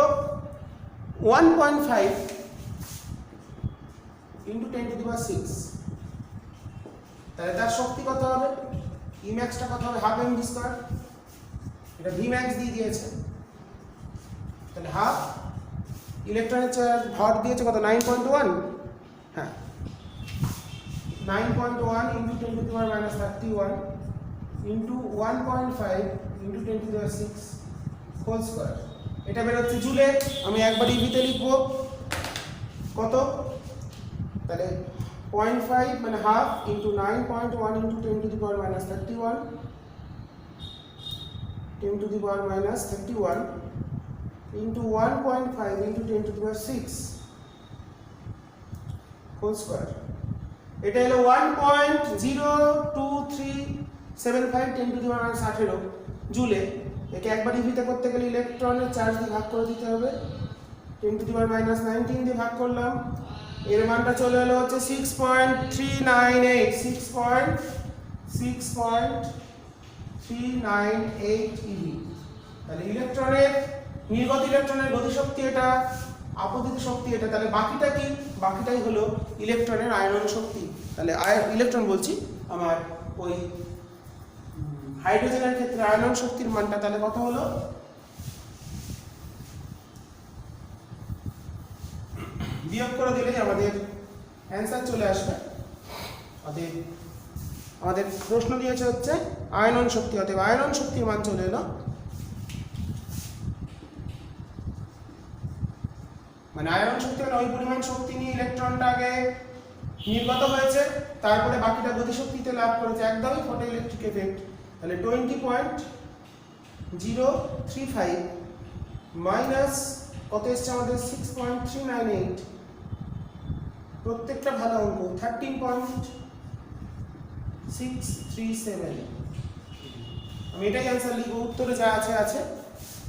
1.5 ইনটু 10 টু দি পাওয়ার 6। তাহলে তার শক্তি কত হবে? ই ম্যাক্সটা কত হবে? Half M V square. এটা ভি ম্যাক্স দিয়ে দিয়েছে, তাহলে হাফ। ইলেকট্রনের চার্জ ভর দিয়েছে কত? 9.1। হ্যাঁ, 9.1 into 10 to the power minus 31 into 1.5 into 10 to the power 6 whole square. এটা বেরোচ্ছে জুলে। আমি একবার ইভিতে লিখবো কত? তাহলে 0.5 মানে half into 9.1 into 10 to the power minus 31 10 to the power minus 31 into 1.5 into 10 to the power 6 whole square. এটা হলো 1.02375 10⁻18 জুলে। একে একবার ইভিতে করতে গেলে ইলেকট্রনের চার্জ দিয়ে ভাগ করে দিতে হবে, 10⁻19 দিয়ে ভাগ করলাম। এর মানটা চলে এলো হচ্ছে 6.398 6.398 ইভি। তাহলে ইলেকট্রনের নির্গত ইলেকট্রনের গতিশক্তি এটা, আপতিত শক্তি এটা। তাহলে বাকিটা কি? বাকিটাই হলো ইলেকট্রনের আয়নন শক্তি। তাহলে ইলেকট্রন বলছি আমার ওই হাইড্রোজেনের ক্ষেত্রে আয়নন শক্তির মানটা তাহলে কত হলো? বিয়োগ করে দিলেই আমাদের অ্যান্সার চলে আসবে। অতএব আমাদের প্রশ্ন দিয়েছে হচ্ছে আয়নন শক্তি, অতএব আয়নন শক্তির মান চলে এলো, মানে আয়নন শক্তি মানে ওই পরিমাণ শক্তি নিয়ে ইলেকট্রনটা আগে নির্গত হয়েছে, তারপরে বাকিটা গতিশক্তিতে লাভ করেছে, একদমই ফটো ইলেকট্রিক এফেক্ট। তাহলে 20.035 মাইনাস কত এসছে আমাদের 6.398, প্রত্যেকটা ভালো অঙ্ক, 13.637। আমি এটাই অ্যান্সার লিখবো, উত্তরে যা আছে আছে,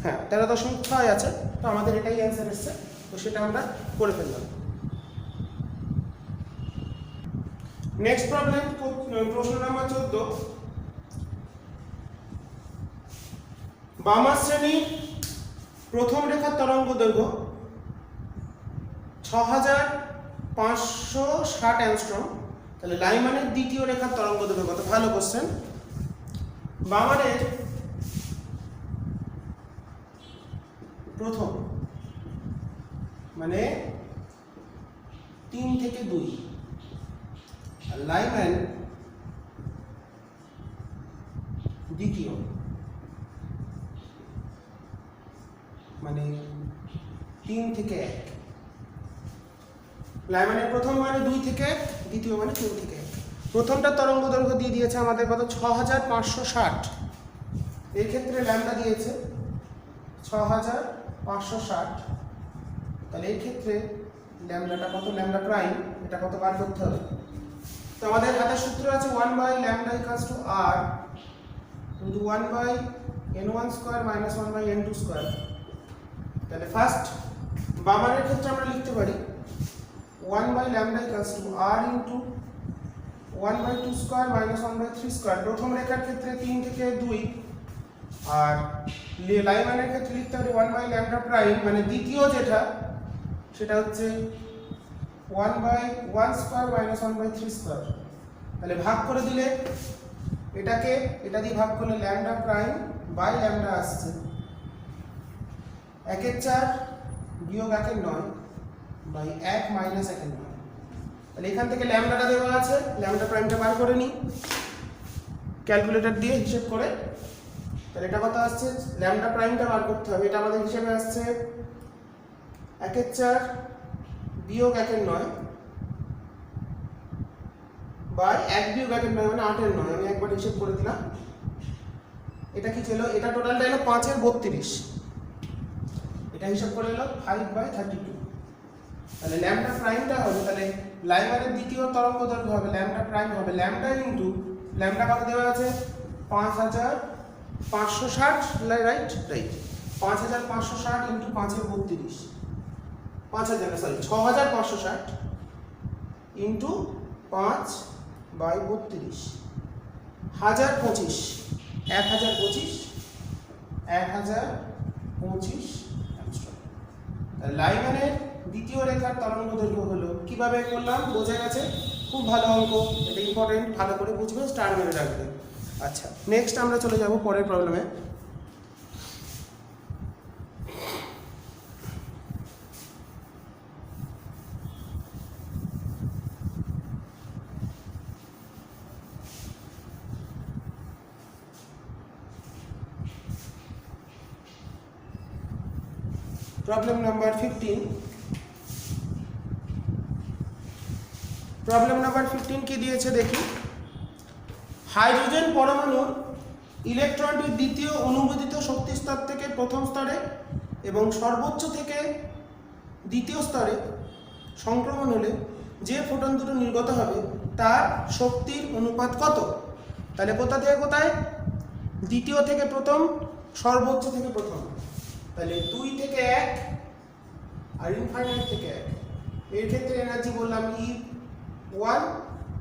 হ্যাঁ 13.6 আছে, তো আমাদের এটাই অ্যান্সার এসছে, তো সেটা আমরা করে ফেললাম। নেক্সট প্রবলেম, প্রশ্ন নাম্বার 14। বামা শ্রেণীর প্রথম রেখার তরঙ্গ দৈর্ঘ্য 6560 অ্যাংস্ট্রম। তাহলে লাইমানের দ্বিতীয় রেখার তরঙ্গ দৈর্ঘ্য কত? ভালো কোশ্চেন। বামানের প্রথম মানে 3 থেকে 2, আর লাইম্যান দ্বিতীয় মানে 3 থেকে 1। লাইম্যানের প্রথম মানে 2 থেকে 1, দ্বিতীয় মানে 3 থেকে 1। প্রথমটা তরঙ্গ দৈর্ঘ্য দিয়ে দিয়েছে আমাদের কত? 6560। এই ক্ষেত্রে ল্যামডা দিয়েছে 6560। তাহলে এই ক্ষেত্রে ল্যামডাটা কত? ল্যামডা প্রাইম, এটা কত বার করতে হবে? তো আমাদের হাতে সূত্র আছে 1/λ = r * 1/n1² - 1/n2²। তাহলে ফার্স্ট বামানের ক্ষেত্রে আমরা লিখতে পারি 1/λ = r * 1/2² - 1/3²। প্রথম রেখার ক্ষেত্রে 3 থেকে 2, আর লাইম্যানের ক্ষেত্রে লিখতে পারি 1/λ' মানে দ্বিতীয় যেটা সেটা হচ্ছে 1/1² - 1/3²। তাহলে ভাগ করে দিলে এটাকে এটা দিয়ে ভাগ করলে λ' আসছে 1/4 - 1/9 বাই 1 - 1/9। তাহলে এখান থেকে ল্যামডাটা দেওয়া আছে, ল্যামডা প্রাইমটা বার করে নিই ক্যালকুলেটর দিয়ে হিসেব করে। তাহলে এটা কত আসছে? ল্যামডা প্রাইমটা বার করতে হবে, এটা আমাদের হিসেবে আসছে 1/4 - 1/9 বাই 1 - 1/9 মানে 8/9। আমি একবার হিসেব করে দিলাম, এটা কি ছিল? এটা টোটালটা এলো 5/32, এটা হিসাব করে এলো 5/32। তাহলে ল্যামডা প্রাইমটা হবে, তাহলে লাইম্যানের দ্বিতীয় তরঙ্গ দৈর্ঘ্য হবে ল্যামডা প্রাইম হবে ল্যামডা ইনটু ল্যামডা কত দেওয়া আছে? 5560, রাইট 5560 ইনটু 5/32, 6560 ইনটু 5/32, 1025 অ্যাংস্ট্রম। লাইম্যানের দ্বিতীয় রেখার তরঙ্গ দৈর্ঘ্য হলো, কিভাবে করলাম বোঝা গেছে? খুব ভালো অঙ্ক, এটা ইম্পর্টেন্ট, ভালো করে বুঝবে, স্টার মেরে রাখবে। আচ্ছা, নেক্সট আমরা চলে যাব পরের প্রবলেমে। Problem number 15। প্রবলেম নাম্বার 15 কি দিয়েছে দেখি। হাইড্রোজেন পরমাণুর ইলেকট্রনটি দ্বিতীয় অনুমোদিত শক্তি স্তর থেকে প্রথম স্তরে এবং সর্বোচ্চ থেকে দ্বিতীয় স্তরে সংক্রমণ হলে যে ফোটন দুটো নির্গত হবে তার শক্তির অনুপাত কত। তাহলে কোথা থেকে কোথায়, দ্বিতীয় থেকে প্রথম, সর্বোচ্চ থেকে প্রথম। তাহলে 2 থেকে 1 আর ইনফাইনাইট থেকে 1। এর ক্ষেত্রে এনার্জি বললাম E1,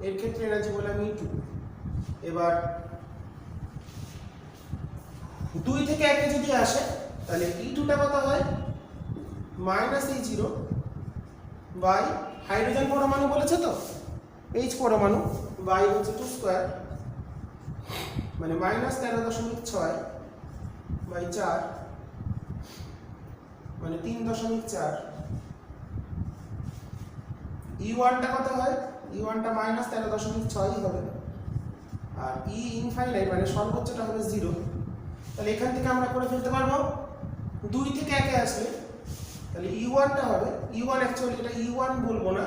এর ক্ষেত্রে এনার্জি বললাম E2। এবার 2 থেকে 1 এ যদি আসে তাহলে E2টা কত হয়, -E0 বাই হাইড্রোজেন পরমাণু বলেছে তো, H পরমাণু বাই হচ্ছে 2 স্কয়ার, মানে -13.6 বাই 4, মানে 3.4। E1টা কত হয়, E1টা -13.6 হবে, আর E ইনফাইনাইট মানে সর্বোচ্চটা হবে 0। তাহলে এখান থেকে আমরা করে ফেলতে পারবো 2 থেকে 1 এ আসলে তাহলে E1টা হবে, E1 অ্যাকচুয়ালি এটা E1 বলবো না,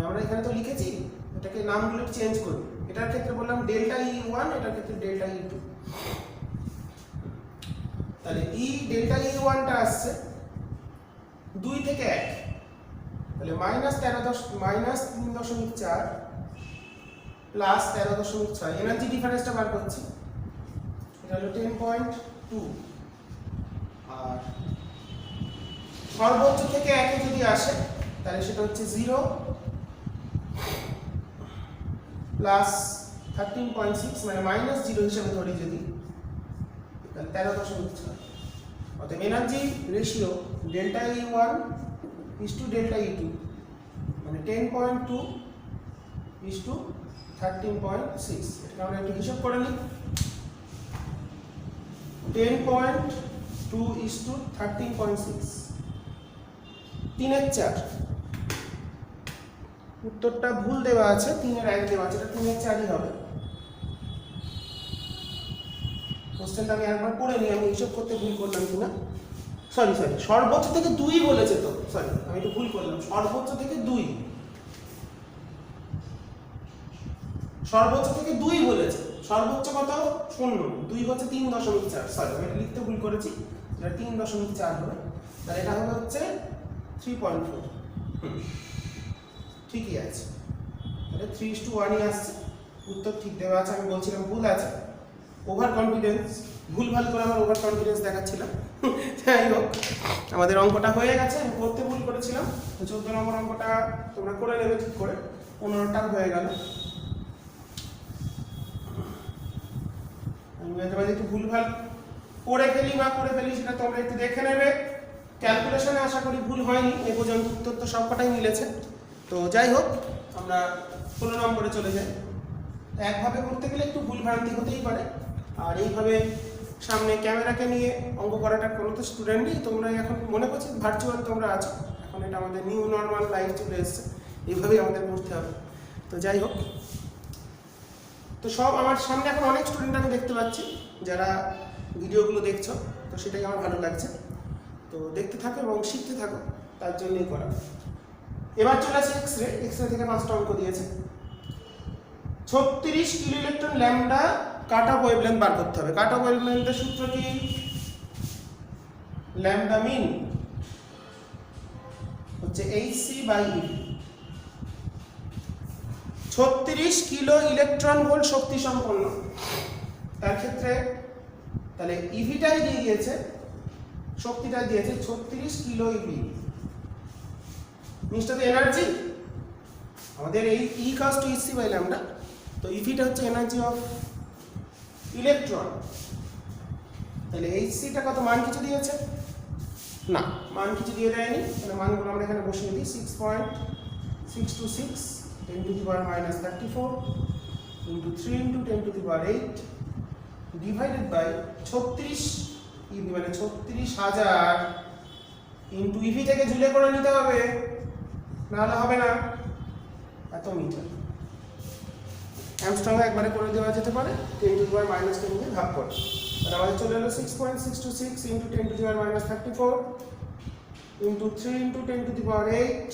আমরা এখানে তো লিখেছি, এটাকে নামগুলো চেঞ্জ করি। এটার ক্ষেত্রে বললাম ডেল্টা E1, এটার ক্ষেত্রে ডেল্টা E2। তাহলে ডেল্টা E1টা আসছে 2 থেকে 1, তাহলে -3.4 প্লাস 13.6, এনার্জি ডিফারেন্সটা বার করছি, এটা হলো 10.2। আর সর্বোচ্চ থেকে 1 এ যদি আসে তাহলে সেটা হচ্ছে 0 প্লাস 13.6, মানে -0 হিসেবে ধরি যদি, তাহলে 13.6। অতএব energy ratio delta E1 is to delta E2, মানে 10.2 ইস টু 13.6। এটা আমরা একটু হিসাব করে নিই, 10.2 ইস টু 13.6, 3/4। উত্তরটা ভুল দেওয়া আছে, 3/1 দেওয়া আছে, এটা 3/4ই হবে। কোশ্চেনটা আমি একবার পড়ে নিই, আমি হিসাব করতে ভুল করলাম কিনা। সরি সর্বোচ্চ থেকে 2 বলেছে তো, সরি আমি একটু ভুল করলাম, সর্বোচ্চ থেকে 2, সর্বোচ্চ থেকে 2 বলেছে, সর্বোচ্চ কত 0, 2 হচ্ছে 3.4, সরি আমি এটা লিখতে ভুল করেছি, এটা 3.4 হবে। তাহলে এটা হবে হচ্ছে 3.4। ঠিকই আছে, তাহলে 3:1ই আসছে, উত্তর ঠিক দেওয়া আছে। আমি বলছিলাম ভুল আছে, ওভার কনফিডেন্স, ভুলভাল করে আমার ওভার কনফিডেন্স দেখাচ্ছিলাম। যাই হোক, আমাদের অঙ্কটা হয়ে গেছে, আমি করতে ভুল করেছিলাম। 14 নম্বর অঙ্কটা তোমরা করে নেবে ঠিক করে, 15টা হয়ে গেল। আমি মাঝে মাঝে একটু ভুলভাল করে ফেলি সেটা তোমরা একটু দেখে নেবে। ক্যালকুলেশনে আশা করি ভুল হয়নি, এ পর্যন্ত উত্তর তো সবকটাই মিলেছে। তো যাই হোক, আমরা 16 নম্বরে চলে যাই। একভাবে করতে গেলে একটু ভুলভ্রান্তি হতেই পারে, আর এইভাবে সামনে ক্যামেরাকে নিয়ে অঙ্ক করাটা কোনো তো স্টুডেন্ট নেই, তোমরা এখন মনে করছি ভার্চুয়াল তোমরা আছো, এখন এটা আমাদের নিউ নর্মাল লাইফ চলে এসছে, এইভাবেই আমাদের করতে হবে। তো যাই হোক, তো সব আমার সামনে এখন অনেক স্টুডেন্ট আমি দেখতে পাচ্ছি যারা ভিডিওগুলো দেখছো, তো সেটাই আমার ভালো লাগছে। তো দেখতে থাকো এবং শিখতে থাকো, তার জন্যই করা। এবার চলে আসে এক্স রে থেকে 5টা অঙ্ক দিয়েছে। 36 kilo electron lambda cut off wavelength বার করতে হবে। কাট অফ ওয়েভলেন্থের সূত্র কি, ল্যামডা মিন হচ্ছে hc/ev। 36 কিলো ইলেকট্রন ভোল্ট শক্তি সম্পন্ন, তার ক্ষেত্রে তাহলে ইভিটাই দিয়ে দিয়েছে, শক্তিটা দিয়েছে 36 কিলো ইভি। নিশ্চয়ই এনার্জি আমাদের এই E = hc/λ, তো ইভিটা হচ্ছে এনার্জি অফ ইলেকট্রন। তাহলে hc-টা কত, মান কিছু দিয়েছে না, মান কিছু দিয়ে দেয়নি, তাহলে মানগুলো আমরা এখানে বসিয়ে দিই। 6.626 10 to the power -34 into 3 into 10 to the power 8 divided by 36 EV, মানে 36,000 into EV থেকে জুলে করে নিতে হবে, নাহলে হবে না, এত মিটার। অ্যামস্ট্রং একবারে করে দেওয়া যেতে পারে 10 to the power -10 দিয়ে ভাগ করে, তাহলে আমাদের চলে এলো 6.626 into 10 to the power -34 into 3 into 10 to the power 8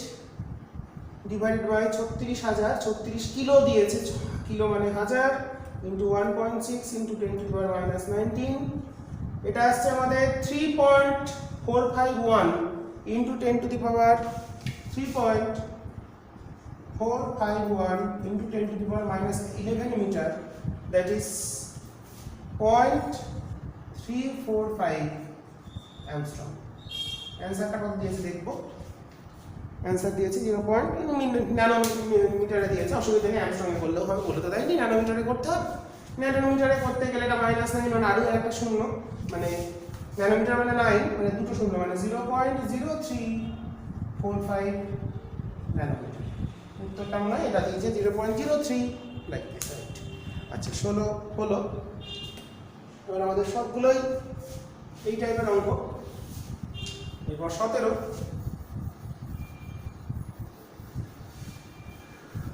divided by 36,000, 36 kilo দিয়েছে, কিলো মানে 1000 into 1.6 into 10 to the power -19, এটা আসছে আমাদের 3.451 into 10 to the power 3.451 451 into 10 to the power minus 11 meter, that is 0.345 angstrom. অ্যান্সারটা কত দিয়েছে দেখবো। Answer দিয়েছে 0. ন্যানোমিটারে দিয়েছে, অসুবিধা নেই, অ্যাংস্ট্রমে করলেও হবে, বলে তো দেয়নি ন্যানোমিটারে করতে হবে। ন্যানোমিটারে করতে গেলে এটা -9 মানে আরও একটা শূন্য, মানে ন্যানোমিটার মানে 9 মানে দুটো শূন্য, মানে 0.0345 ন্যানোমিটার। উত্তরটা নয়, এটা দিয়েছে 0.03 লাইক দিস, রাইট। আচ্ছা 16 হলো। এবার আমাদের সবগুলোই এই টাইপের অঙ্ক। এরপর 17।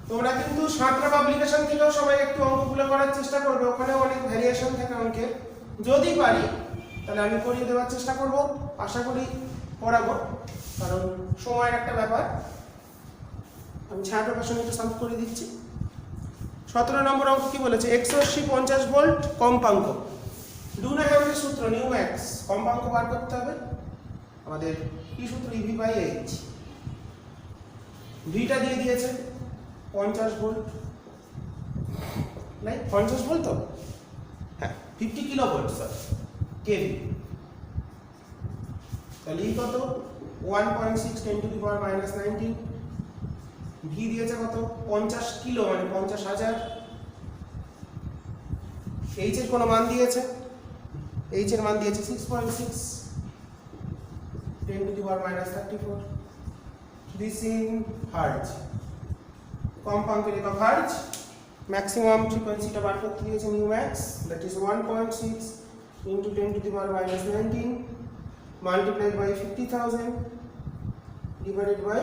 তোমরা কিন্তু সাঁতরা পাবলিকেশন থেকেও সবাই একটু অঙ্কগুলো করার চেষ্টা করবে, ওখানে অনেক ভ্যারিয়েশন থাকে অঙ্কের। যদি পারি তাহলে আমি করিয়ে দেওয়ার চেষ্টা করব, আশা করি করাবো, কারণ সময়ের একটা ব্যাপার। আমি ছায়া প্রকাশন একটু সলভ করে দিচ্ছি। 17 নম্বর অঙ্ক কি বলেছে, এক্সরশ্মি 50 ভোল্ট কম্পাঙ্ক। ডুনাহ্যামের সূত্র নিউম্যাক্স, কম্পাঙ্ক বার করতে হবে আমাদের। কি সূত্র, EV/H। ভিটা দিয়ে দিয়েছে 50 ভোল্ট, নাই 50 ভোল্ট তো, হ্যাঁ 50 কিলো ভোল্ট স্যার, কেভি। তাহলে এই কত 1.6 10 to the power minus 19। V দিয়েছে কত 50 কিলো মানে 50,000। এইচ এর কোন মান দিয়েছে, এইচ এর মান দিয়েছে 6.6 10 to the power minus 34। This in hertz, কম্পাঙ্কের একক হার্জ। ম্যাক্সিমাম ফ্রিকোয়েন্সিটা বার করতে দিয়েছে নিউম্যাক্স, that is 1.6 into 10 to the power minus 19 multiplied by 50,000 divided by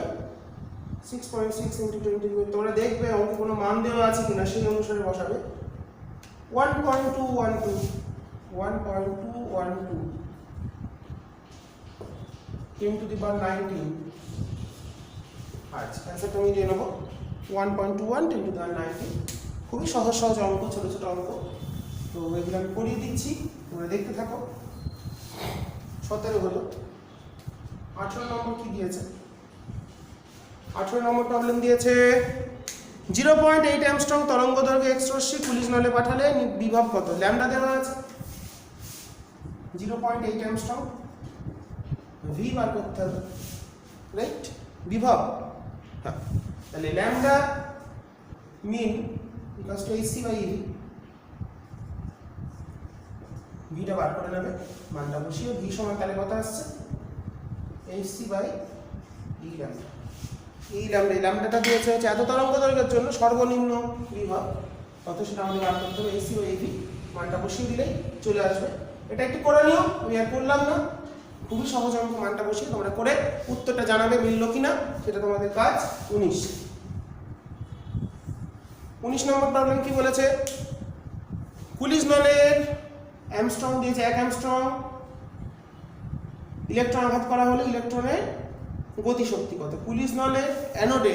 6.6 into 10 to the power। তোমরা দেখবে অঙ্কে কোনো মান দেওয়া আছে কিনা সেই অনুসারে বসাবে। 1.212 10 to the power 19 আচ্ছা অ্যান্সারটা আমি দিয়ে নেবো 1.21 10 to the power 19। খুবই সহজ সহজ অঙ্ক, ছোট ছোট অঙ্ক, তো এগুলো আমি করিয়ে দিচ্ছি, তোমরা দেখতে থাকো। 17 হলো। 18 নম্বর কি দিয়েছে, 18 নম্বর প্রবলেম দিয়েছে 0.8 অ্যামস্ট্রং তরঙ্গ দৈর্ঘ্য এক্স রশ্মি পুলিশ নলে পাঠালে বিভব কত। ল্যামডা দেওয়া আছে 0.8 অ্যামস্ট্রং, ভি বার করতে হবে, রাইট, বিভব। হ্যাঁ, তাহলে lambda min equals to HC/EV। ভিটা বার করে নেবে, মানটা বসিয়ে ভি সমান তাহলে কত আসছে HC/E ল্যামডা। এই ল্যামডাটা দিয়েছে হচ্ছে এত তরঙ্গ দৈর্ঘ্যের জন্য সর্বনিম্ন বিভব কত, সেটা আমাদের বার করতে হবে। HC/EV মানটা বসিয়ে দিলেই চলে আসবে। এটা একটু করে নিও, আমি আর করলাম না, খুবই সহজ অঙ্ক। মানটা বসিয়ে তোমরা করে উত্তরটা জানাবে মিললো কিনা, সেটা তোমাদের কাজ। 19 নম্বর প্রবলেম কি বলেছে, পুলিশ নলের অ্যামস্ট্রং দিয়েছে 1 অ্যামস্ট্রং, ইলেকট্রন আঘাত করা হলে ইলেকট্রনের গতিশক্তি কত। পুলিশ নলের অ্যানোডে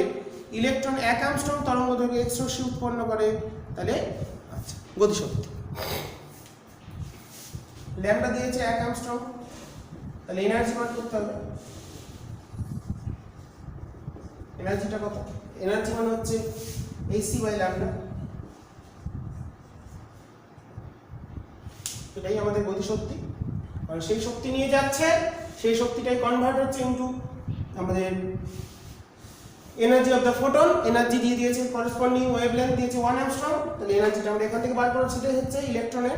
ইলেকট্রন 1 অ্যামস্ট্রং তরঙ্গ দৈর্ঘ্যে এক্স রশ্মি উৎপন্ন করে, তাহলে আচ্ছা গতিশক্তি ল্যামডা দিয়েছে 1 অ্যামস্ট্রং, তাহলে এনার্জি বার করতে হবে। এনার্জিটা কত, এনার্জি মানে হচ্ছে HC/λ, এটাই আমাদের গতিশক্তি। আর সেই শক্তি নিয়ে যাচ্ছে, সেই শক্তিটাই কনভার্ট হচ্ছে ইনটু আমাদের energy of the photon. Energy দিয়ে দিয়েছে করেসপন্ডিং ওয়েভলেন্থ দিয়েছে 1 অ্যামস্ট্রং, তাহলে এনার্জিটা আমরা এখান থেকে বার করব, সেটাই হচ্ছে ইলেকট্রনের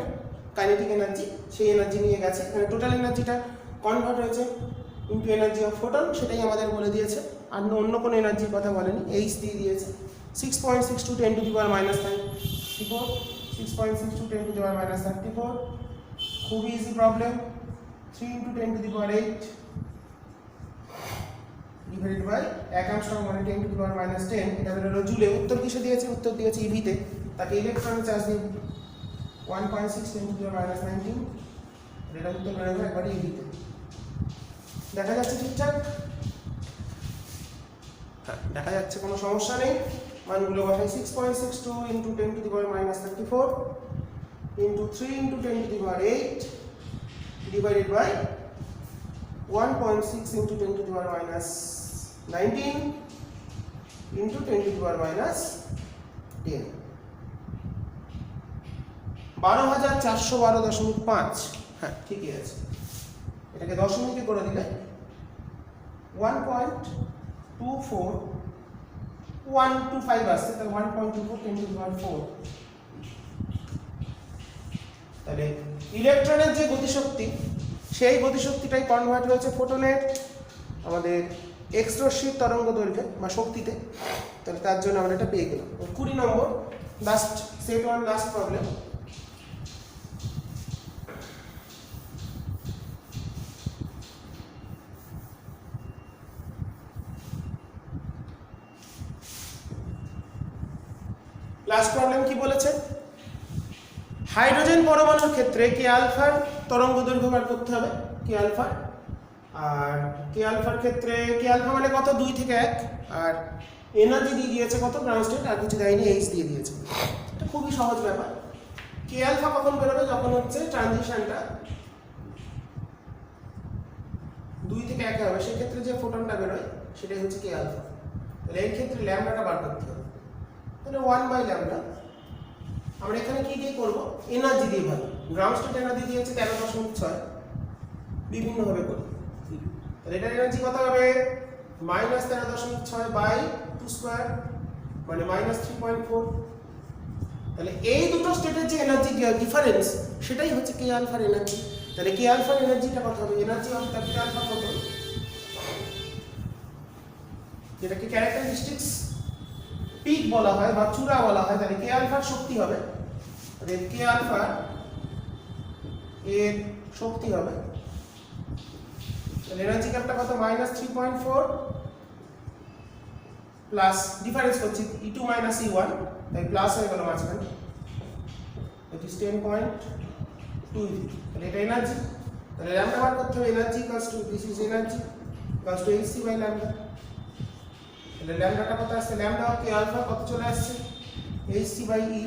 কাইনেটিক এনার্জি। সেই এনার্জি নিয়ে গেছে, মানে টোটাল এনার্জিটা কনভার্ট হয়েছে ইনটু এনার্জি অফ ফোটন, সেটাই আমাদের বলে দিয়েছে। আর অন্য কোনো এনার্জির কথা বলেনি, এইচ দিয়ে দিয়েছে 6.62 10 to the power minus 34, 6.62 10 to the power minus 34। খুবই easy problem. 3 into 10 to the power 8 divided by 1 angstrom মানে 10 to the power minus 10। এটা হলো জুলে। উত্তর কিসে দিয়েছে, উত্তর দিয়েছে ইভিতে। তাকে ইলেকট্রনের চার্জ দিয়ে 1.6 10 to the power minus 19, এটা উত্তর বের হবে একবারে ইভিতে। দেখা যাচ্ছে ঠিকঠাক, হ্যাঁ দেখা যাচ্ছে, কোনো সমস্যা নেই। মানগুলো বসাই 6.62 into 10 to the power minus 34 into 3 into 10 to the power 8 divided by 1.6 into 10 to the power minus 19 into 10 to the power minus 10, 12,412.5। হ্যাঁ ঠিকই আছে, এটাকে দশমিকে করে দিলে 1.24125 আসছে, তাহলে 1.24 10 টু দি পাওয়ার 4। তাহলে ইলেকট্রনের যে গতিশক্তি, সেই গতিশক্তিটাই কনভার্ট হয়েছে ফোটনের আমাদের এক্স রশ্মির তরঙ্গ দৈর্ঘ্যে বা শক্তিতে। তাহলে তার জন্য আমরা এটা পেয়ে গেলাম। 20 number last set 1 last problem. Last problem কি বলেছে? হাইড্রোজেন পরমাণুর ক্ষেত্রে কে আলফার তরঙ্গ দৈর্ঘ্য বার করতে হবে, কে আলফা। আর কে আলফার ক্ষেত্রে কে আলফা মানে কত, 2 থেকে 1, আর এনার্জি দিয়ে দিয়েছে কত, গ্রাউন্ড স্টেট, আর কিছু দেয়নি, এইচ দিয়ে দিয়েছে। এটা খুবই সহজ ব্যাপার। কে আলফা কখন বেরোবে, যখন হচ্ছে ট্রানজিশনটা 2 থেকে 1 হবে, সেক্ষেত্রে যে ফোটনটা বেরোয় সেটাই হচ্ছে কে আলফা। তাহলে এই ক্ষেত্রে ল্যামডাটা বার করতে হবে। তাহলে 1/λ আমরা এখানে কি দিয়ে করব, এনার্জি দিয়ে ভালো। গ্রাউন্ড স্টেট এনার্জি দিয়েছে 13.6, বিভিন্ন ভাবে করব। তাহলে এটার এনার্জি কত হবে, -13.6 বাই 2 স্কয়ার মানে -3.4। তাহলে এই দুটো স্টেটের যে এনার্জি ডিফারেন্স, সেটাই হচ্ছে কে আলফার এনার্জি। তাহলে কে আলফার এনার্জিটা কত হবে, energy of capital alpha photon, যেটাকে ক্যারেক্টারিস্টিক্স পিক বলা হয় বা চূড়া বলা হয়। তাহলে কে আলফার শক্তি হবে, কে আলফার এর শক্তি হবে, তাহলে এনার্জি ক্যাপটা কত, -3.4 প্লাস ডিফারেন্স করছি E2 - E1, তাই প্লাস হয়ে গেল মাঝখানে, ইট ইজ 10.2 eV। তাহলে এটা এনার্জি। তাহলে ল্যামডা বার করতে হবে, energy equals to this is energy equals to hc by lambda. তাহলে ল্যামডাটা কত আসছে, ল্যামডা কে আলফা কত চলে আসছে, hc বাই e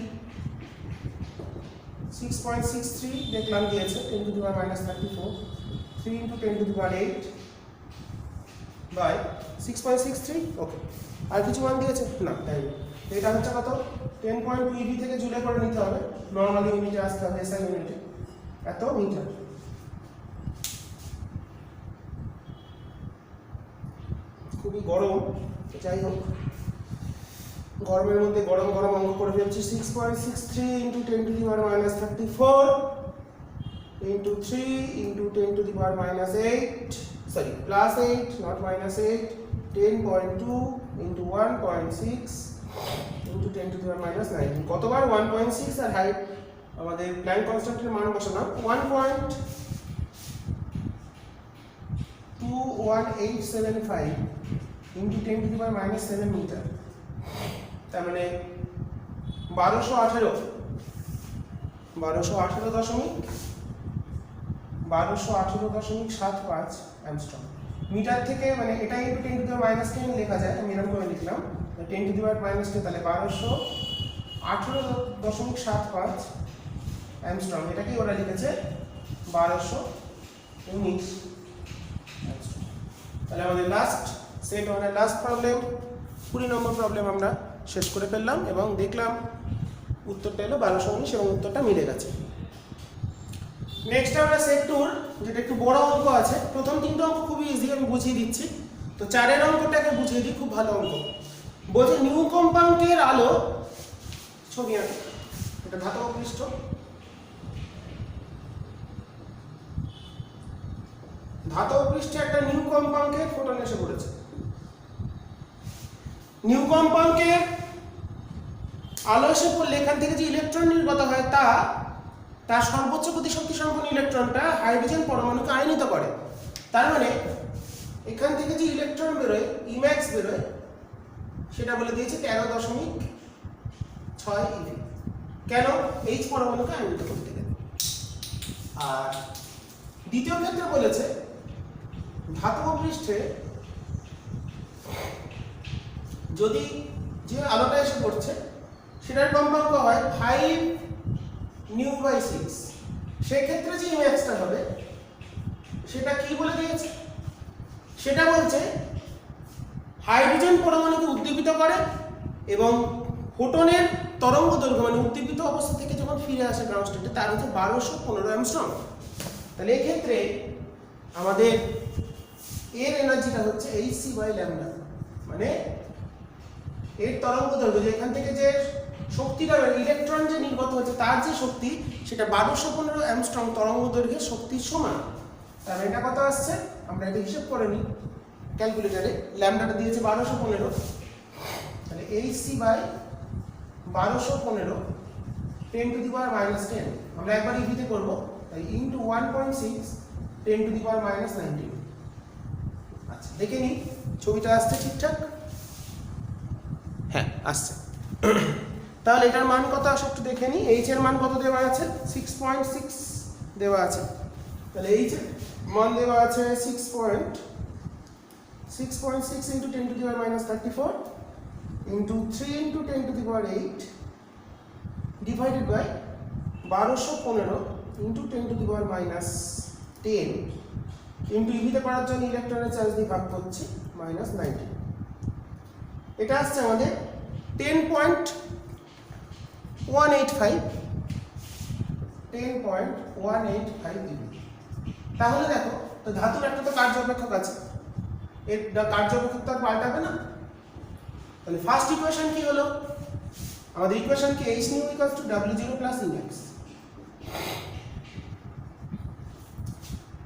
6.63 দেখলাম দিয়েছে, 10 to the power -34, 3 × 10 to the power 8 by 6.63। Okay, আর কিছু মান দিয়েছে না, তাই এটা হচ্ছে কত, 10.2 eV থেকে জুলে করে নিতে হবে, নরমালি ইউনিটে আসতে হবে, এসআই ইউনিটে এত মিটার। খুবই গরম, যাই হোক গরমের মধ্যে গরম গরম অঙ্ক করে ফেলছি। 6.63 × 10 to the power -34 into 3 into 10 to the power -8, sorry +8 not -8, 10.2 into 1.6 into 10 to the power -19, কতবার 1.6 আর হাইট আমাদের প্ল্যাঙ্ক কনস্ট্যান্টের মান বসালাম 1.21875 into 10 to the power -7 metre, তার মানে 1218.75 অ্যামস্ট্রং মিটার থেকে, মানে এটা একটু 10 টু দি পাওয়ার -10 লেখা যায়, আমি এরকম করে লিখলাম 10 টু দি পাওয়ার -10, তাহলে 1218.75 অ্যামস্ট্রং। এটাকে ওরা লিখেছে 1219 অ্যামস্ট্রং। তাহলে আমাদের লাস্ট সেট ওয়ানের লাস্ট প্রবলেম 20 নম্বর প্রবলেম আমরা শেষ করে ফেললাম এবং দেখলাম উত্তরটা এলো 1219 এবং উত্তরটা মিলে গেছে। নেক্সট আমরা সেট 2, যেটা একটু বড় অঙ্ক আছে। প্রথম 3টা অঙ্ক খুবই ইজি, আমি বুঝিয়ে দিচ্ছি। তো 4এর অঙ্কটাকে বুঝিয়ে দিই, খুব ভালো অঙ্ক। বলছে নিউ কম্পাঙ্কের আলো, ছবি আঁকে, এটা ধাতব পৃষ্ঠ, ধাতব পৃষ্ঠে একটা নিউ কম্পাঙ্কের ফোটন এসে পড়েছে। নিউ কম্পাঙ্কের আলো এসে পড়লে এখান থেকে যে ইলেকট্রন নির্গত হয় তার সর্বোচ্চ গতিশক্তি সম্পন্ন ইলেকট্রনটা হাইড্রোজেন পরমাণুকে আয়নিত করে। তার মানে এখান থেকে যে ইলেকট্রন বেরোয়, ইম্যাক্স বেরোয়, সেটা বলে দিয়েছে 13.6 eV। কেন? এইচ পরমাণুকে আয়নিত করতে গেলে। আর দ্বিতীয় ক্ষেত্রে বলেছে ধাতব পৃষ্ঠে যদি যে আলোটা এসে পড়ছে সেটার কম্পাঙ্ক হয় 5ν/6, সেক্ষেত্রে যে ইম্যাক্সটা হবে সেটা কি বলে দিয়েছে, সেটা বলছে হাইড্রোজেন পরমাণুকে উদ্দীপিত করে এবং ফোটনের তরঙ্গ দৈর্ঘ্য মানে উদ্দীপিত অবস্থা থেকে যখন ফিরে আসে গ্রাউন্ড স্টেটে তার হচ্ছে 1215 অ্যাংস্ট্রম। তাহলে এই ক্ষেত্রে আমাদের এর এনার্জিটা হচ্ছে hc বাই ল্যামডা, মানে এর তরঙ্গ দৈর্ঘ্য যে এখান থেকে যে শক্তিটা ইলেকট্রন যে নির্গত হচ্ছে তার যে শক্তি সেটা 1215 অ্যাংস্ট্রম তরঙ্গ দৈর্ঘ্যের শক্তির সমান। তাহলে এটা কত আসছে আমরা এটা হিসাব করে নিই ক্যালকুলেটরে। ল্যামডাটা দিয়েছে 1215, তাহলে hc বাই 1215 10 টু দি পাওয়ার -10 আমরা একবার ইভিতে করব, তাই ইনটু 1.6 10 টু দি পাওয়ার -19। আচ্ছা দেখে নিই ছবিটা আসছে ঠিকঠাক, হ্যাঁ আসছে। তাহলে এটার মান কত আসে একটু দেখে নিই। h এর মান কত দেওয়া আছে 6.6 দেওয়া আছে, তাহলে h এর মান দেওয়া আছে 6.6 into 10 to the power -34 into 3 into 10 to the power 8 divided by 1215 into 10 to the power -10 into ইভিতে করার জন্য ইলেকট্রনের চার্জ দিয়ে ভাগ করছি -19। এটা আসছে আমাদের 10.185 ইভি। তাহলে দেখো তো ধাতুর একটা তো কার্য অপেক্ষক আছে, এর কার্য অপেক্ষক তো আর পাল্টাবে না। তাহলে ফার্স্ট ইকুয়েশন কি হলো আমাদের? ইকুয়েশন কি h nu equals to w0 plus index।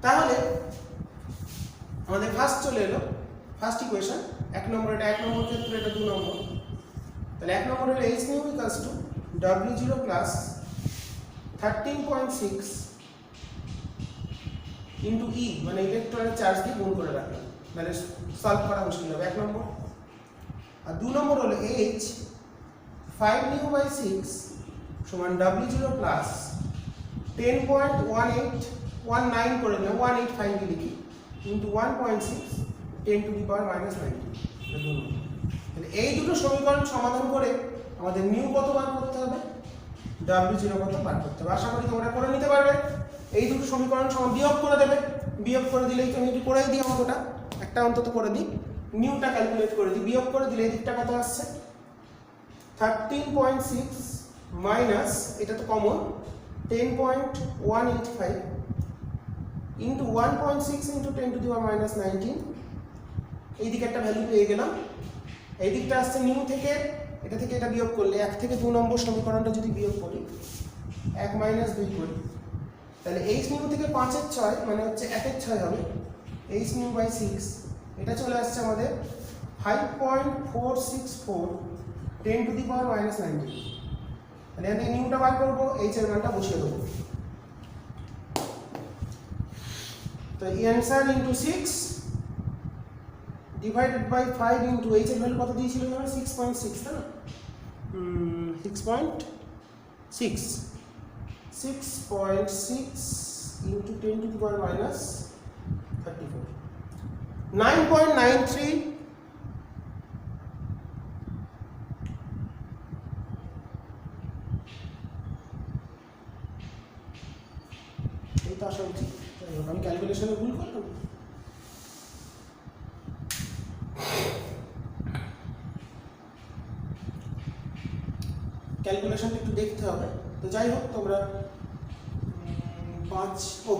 তাহলে আমাদের ফার্স্ট চলে এলো ফার্স্ট ইকুয়েশন, এক নম্বর, এটা এক নম্বর ক্ষেত্রে, এটা 2 নম্বর। তাহলে এক নম্বর হলো h nu equals to w0 plus 13.6 into ই মানে ইলেকট্রনের চার্জ দিয়ে গুণ করে রাখলাম, মানে সলভ করা মুশকিল হবে এক নম্বর। আর 2 নম্বর হলো h 5 nu by 6 সমান w0 প্লাস 10.1819 করে নিলাম 185 লিখি ইন্টু 1.6 10 টু দি পাওয়ার -19। তাহলে এই দুটো সমীকরণ সমাধান করে আমাদের নিউ কত বার করতে হবে, w0 কত বার করতে হবে। আশা করি তোমরা করে নিতে পারবে। এই দুটো সমীকরণ বিয়োগ করে দেবে, বিয়োগ করে দিলেই তুমি একটু করেই দিই আমাকে, একটা অন্তত করে দিই, নিউটা ক্যালকুলেট করে দিই। বিয়োগ করে দিলে এই দিকটা কত আসছে 13.6 মাইনাস এটা তো common 10.185 into 1.6 into 10 to the power -19। এই দিকে একটা ভ্যালু পেয়ে গেলাম। এই দিকটা আসছে নিউ থেকে, এটা থেকে এটা বিয়োগ করলে 1 থেকে 2 নম্বর সমীকরণটা যদি বিয়োগ করি 1 - 2 করি, তাহলে h নিউ থেকে 5 এর 6 মানে হচ্ছে 1 এর 6 হবে h নিউ বাই 6। এটা চলে আসছে আমাদের 5.464 10 টু দি পাওয়ার -19। তাহলে আমি নিউটা বার করব, h এর মানটা বসিয়ে দেবো। তো answer into 6 divided by 5 into h এর ভ্যালু কত দিয়েছিল আমরা 6.6 তাই না, 6.6 into 10 to the power -34 9.93 এই তো আসা উচিত। আমি ক্যালকুলেশনে ভুল করলাম। ক্যালকুলেশনটা একটু দেখতে হবে। তো যাই হোক তোমরা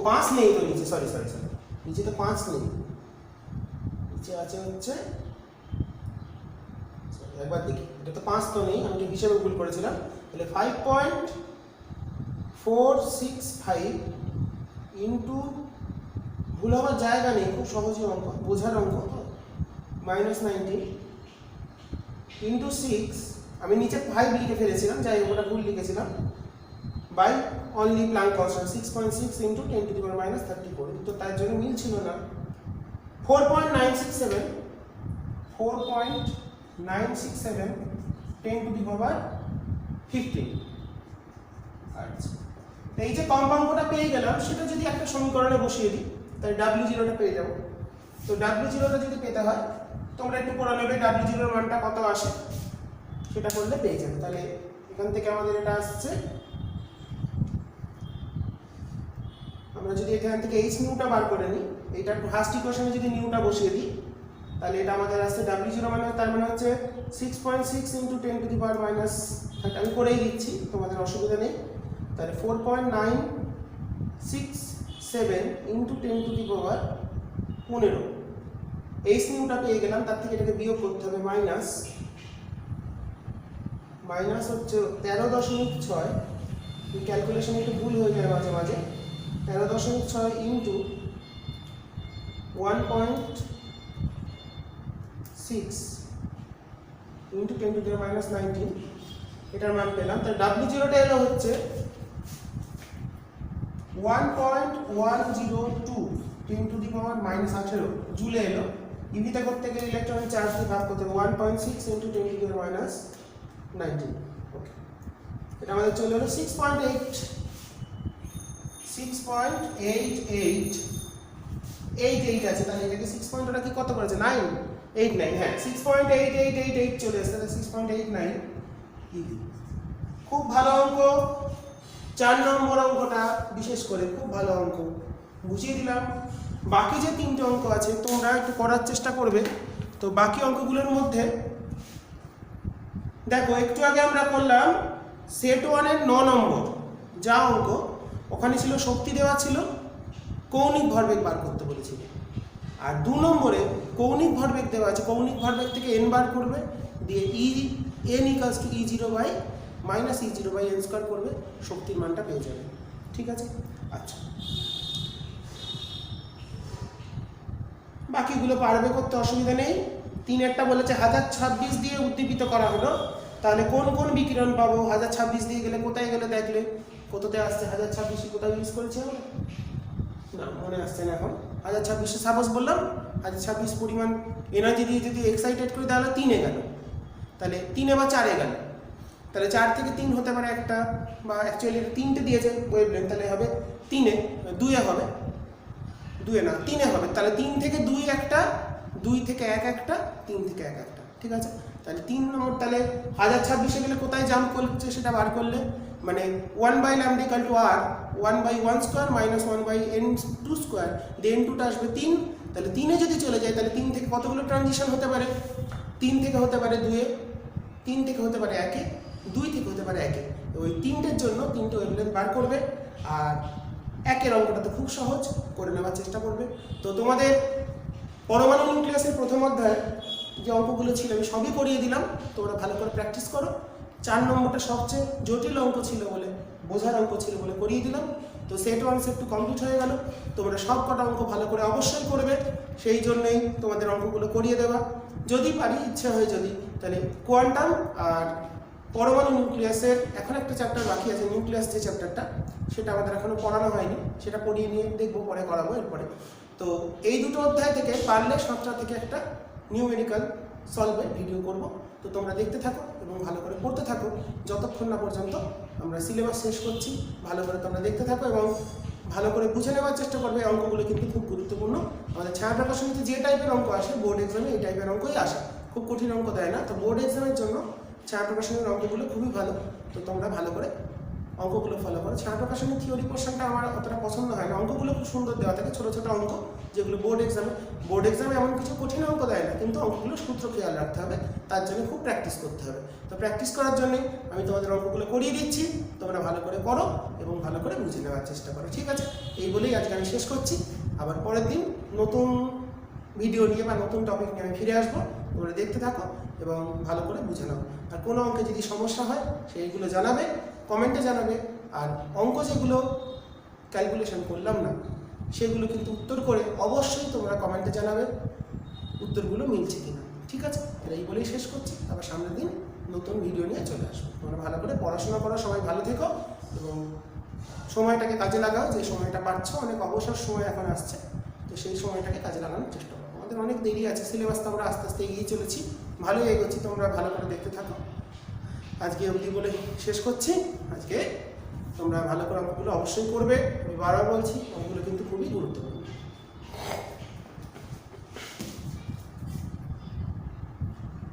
5 নেই তো নিচে, সরি নিচে তো 5 নেই, নিচে আছে হচ্ছে একবার দেখি, এটা তো 5 তো নেই, আমি হিসেবে ভুল করেছিলাম। তাহলে 5.465 ইন্টু ভুল হওয়ার জায়গা নেই, খুব সহজই অঙ্ক, বোঝার অঙ্ক, -19 ইন্টু 6 আমি নিচে 5 লিখে ফেলেছিলাম, যাই হোক ওটা ভুল লিখেছিলাম, by only Planck constant 6.6 into 10 to the power -34। তো তার জন্য মিল ছিল না। 4.967 10 টু দি পাওয়ার 15। আচ্ছা, এই যে কম্পাঙ্কটা পেয়ে গেলাম সেটা যদি একটা সমীকরণে বসিয়ে দিই তাহলে w0টা পেয়ে যাব। তো w0টা যদি পেতে হয় তোমরা একটু করে নেবে w0 এর মানটা কত আসে সেটা করলে পেয়ে যাবে। তাহলে এখান থেকে আমাদের এটা আসছে, আমরা যদি এখান থেকে h নিউটা বার করে নিই, এইটা ফার্স্ট ইকুয়েশনে যদি নিউটা বসিয়ে দিই তাহলে এটা আমাদের আসছে W0 মানে তার মানে হচ্ছে 6.6 × 10⁻⁻30 আমি করেই দিচ্ছি, তোমাদের অসুবিধা নেই। তাহলে 4.967 × 10⁻15 এইচ নিউটা পেয়ে গেলাম। তার থেকে এটাকে বিয়োগ করতে হবে, মাইনাস হচ্ছে 13.6, ক্যালকুলেশন একটু ভুল হয়ে যায় মাঝে মাঝে, 13.6 ইন্টু 1.6 ইন্টু 10⁻⁻19 এটার মান পেলাম। তার W0টা এলো হচ্ছে 1.102 10⁻−18 জুলে এলো। ইভিতে করতে গেলে ইলেকট্রনিক চার্জ দিয়ে ভাগ করতে হবে 1.6 × 10⁻⁻19। ওকে, এটা আমাদের চলে হলো 6.88 আছে। তাহলে এটাকে 6 পয়েন্ট ওটা কি কত করেছে 989, হ্যাঁ 6.8888 চলে আসছে, তাহলে 6.89 ইভি। খুব ভালো অঙ্ক, 4 নম্বর অঙ্কটা বিশেষ করে খুব ভালো অঙ্ক বুঝিয়ে দিলাম। বাকি যে 3টে অঙ্ক আছে তোমরা একটু করার চেষ্টা করবে। তো বাকি অঙ্কগুলোর মধ্যে দেখো, একটু আগে আমরা করলাম সেট 1 এর 9 নম্বর যা অঙ্ক, ওখানে ছিল শক্তি দেওয়া ছিল, কৌণিক ভরবেগ বার করতে বলেছিল। আর 2 নম্বরে কৌণিক ভরবেগ দেওয়া আছে, কৌণিক ভরবেগ থেকে n বার করবে, দিয়ে n = E0/-E0/n² করবে, শক্তির মানটা পেয়ে যাবে। ঠিক আছে, আচ্ছা বাকিগুলো পারবে করতে, অসুবিধা নেই। 3 বলেছে 1026 দিয়ে উদ্দীপিত করা হলো, তাহলে কোন কোন বিকিরণ পাবো? 1026 দিয়ে গেলে কোথায় গেলে দেখলে কোথাতে আসছে 1026 কোথায় ইউজ করেছে না মনে আসছে না এখন। 1026 সাপোজ বললাম 1026 পরিমাণ এনার্জি দিয়ে যদি এক্সাইটেড করি তাহলে 3 গেল, তাহলে 3 বা 4 গেল, তাহলে 4 থেকে 3 হতে পারে একটা, বা অ্যাকচুয়ালি 3টে দিয়েছে ওয়েভলেন্থ, তাহলে হবে 2 হবে 3 হবে, তাহলে 3 থেকে 2 একটা, 2 থেকে 1 একটা, 3 থেকে 1 একটা। ঠিক আছে, তাহলে 3 নম্বর, তাহলে 1026 গেলে কোথায় জাম্প করছে সেটা বার করলে, মানে 1/λ = r 1/1² - 1/n² দিয়ে n2টা আসবে 3, তাহলে 3 যদি চলে যায় তাহলে 3 থেকে কতগুলো ট্রানজিশন হতে পারে? 3 থেকে হতে পারে 2, 3 থেকে হতে পারে 1, 2 থেকে হতে পারে 1। ওই 3টের জন্য 3টে ওয়েভলেন্থ বার করবে। আর 1 অঙ্কটা তো খুব সহজ, করে নেওয়ার চেষ্টা করবে। তো তোমাদের পরমাণু নিউক্লিয়াসের প্রথম অধ্যায়ে যে অঙ্কগুলো ছিল আমি সবই করিয়ে দিলাম, তোমরা ভালো করে প্র্যাকটিস করো। 4 নম্বরটা সবচেয়ে জটিল অঙ্ক ছিল বলে, বোঝার অঙ্ক ছিল বলে করিয়ে দিলাম। তো সেট 1 সেট 2 কমপ্লিট হয়ে গেল। তোমরা সব কটা অঙ্ক ভালো করে অবশ্যই করবে, সেই জন্যই তোমাদের অঙ্কগুলো করিয়ে দেওয়া। যদি পারি, ইচ্ছে হয় যদি, তাহলে কোয়ান্টাম আর পরমাণু নিউক্লিয়াসের এখন একটা চ্যাপ্টার বাকি আছে, নিউক্লিয়াস যে চ্যাপ্টারটা, সেটা আমাদের এখনো পড়ানো হয়নি, সেটা পড়িয়ে নিয়ে দেখবো, পরে করাবো এরপরে। তো এই দুটো অধ্যায় থেকে পারলে 7টা থেকে একটা নিউমেরিক্যাল সলভের ভিডিও করব। তো তোমরা দেখতে থাকো এবং ভালো করে পড়তে থাকো যতক্ষণ না পর্যন্ত আমরা সিলেবাস শেষ করছি। ভালো করে তোমরা দেখতে থাকো এবং ভালো করে বুঝে নেওয়ার চেষ্টা করবে। এই অঙ্কগুলো কিন্তু খুব গুরুত্বপূর্ণ। আমাদের ছায়াপ্রকাশনীতে যে টাইপের অঙ্ক আসে, বোর্ড এক্সামে এই টাইপের অঙ্কই আসে, খুব কঠিন অঙ্ক দেয় না। তো বোর্ড এক্সামের জন্য ছায়াপ্রকাশনীর অঙ্কগুলো খুবই ভালো। তো তোমরা ভালো করে অঙ্কগুলো ফলো করো। ছায়াপ্রকাশনীর থিওরি পোর্শনটা আমার অতটা পছন্দ হয় না, অঙ্কগুলো খুব সুন্দর দেওয়া থাকে, ছোটো ছোটো অঙ্ক, যেগুলো বোর্ড এক্সামে এমন কিছু কঠিন অঙ্ক দেয় না, কিন্তু অঙ্কগুলো সূত্র খেয়াল রাখতে হবে, তার জন্য খুব প্র্যাকটিস করতে হবে। তো প্র্যাকটিস করার জন্যই আমি তোমাদের অঙ্কগুলো করিয়ে দিচ্ছি, তোমরা ভালো করে করো এবং ভালো করে বুঝে নেওয়ার চেষ্টা করো। ঠিক আছে, এই বলেই আজকে আমি শেষ করছি। আবার পরের দিন নতুন ভিডিও নিয়ে বা নতুন টপিক নিয়ে আমি ফিরে আসবো। তোমরা দেখতে থাকো এবং ভালো করে বুঝে নাও। আর কোনো অঙ্কে যদি সমস্যা হয় সেইগুলো জানাবে, কমেন্টে জানাবে। আর অঙ্ক যেগুলো ক্যালকুলেশন করলাম না সেগুলো কিন্তু উত্তর করে অবশ্যই তোমরা কমেন্টে জানাবে উত্তরগুলো মিলছে কিনা। ঠিক আছে, এই বলেই শেষ করছি। আবার সামনের দিন নতুন ভিডিও নিয়ে চলে আসবো। তোমরা ভালো করে পড়াশোনা করো, সবাই ভালো থেকো এবং সময়টাকে কাজে লাগাও। যে সময়টা পাচ্ছ, অনেক অবসর সময় এখন আসছে, তো সেই সময়টাকে কাজে লাগানোর চেষ্টা করো। আমাদের অনেক দেরি আছে, সিলেবাস তো আমরা আস্তে আস্তে এগিয়ে চলেছি, ভালোই এগোচ্ছি। তোমরা ভালো করে দেখতে থাকো। আজকে অবধি বলে শেষ করছি। আজকে তোমরা ভালো করে অঙ্কগুলো অবশ্যই করবে, আমি বারবার বলছি, অঙ্কগুলো কিন্তু খুবই গুরুত্বপূর্ণ।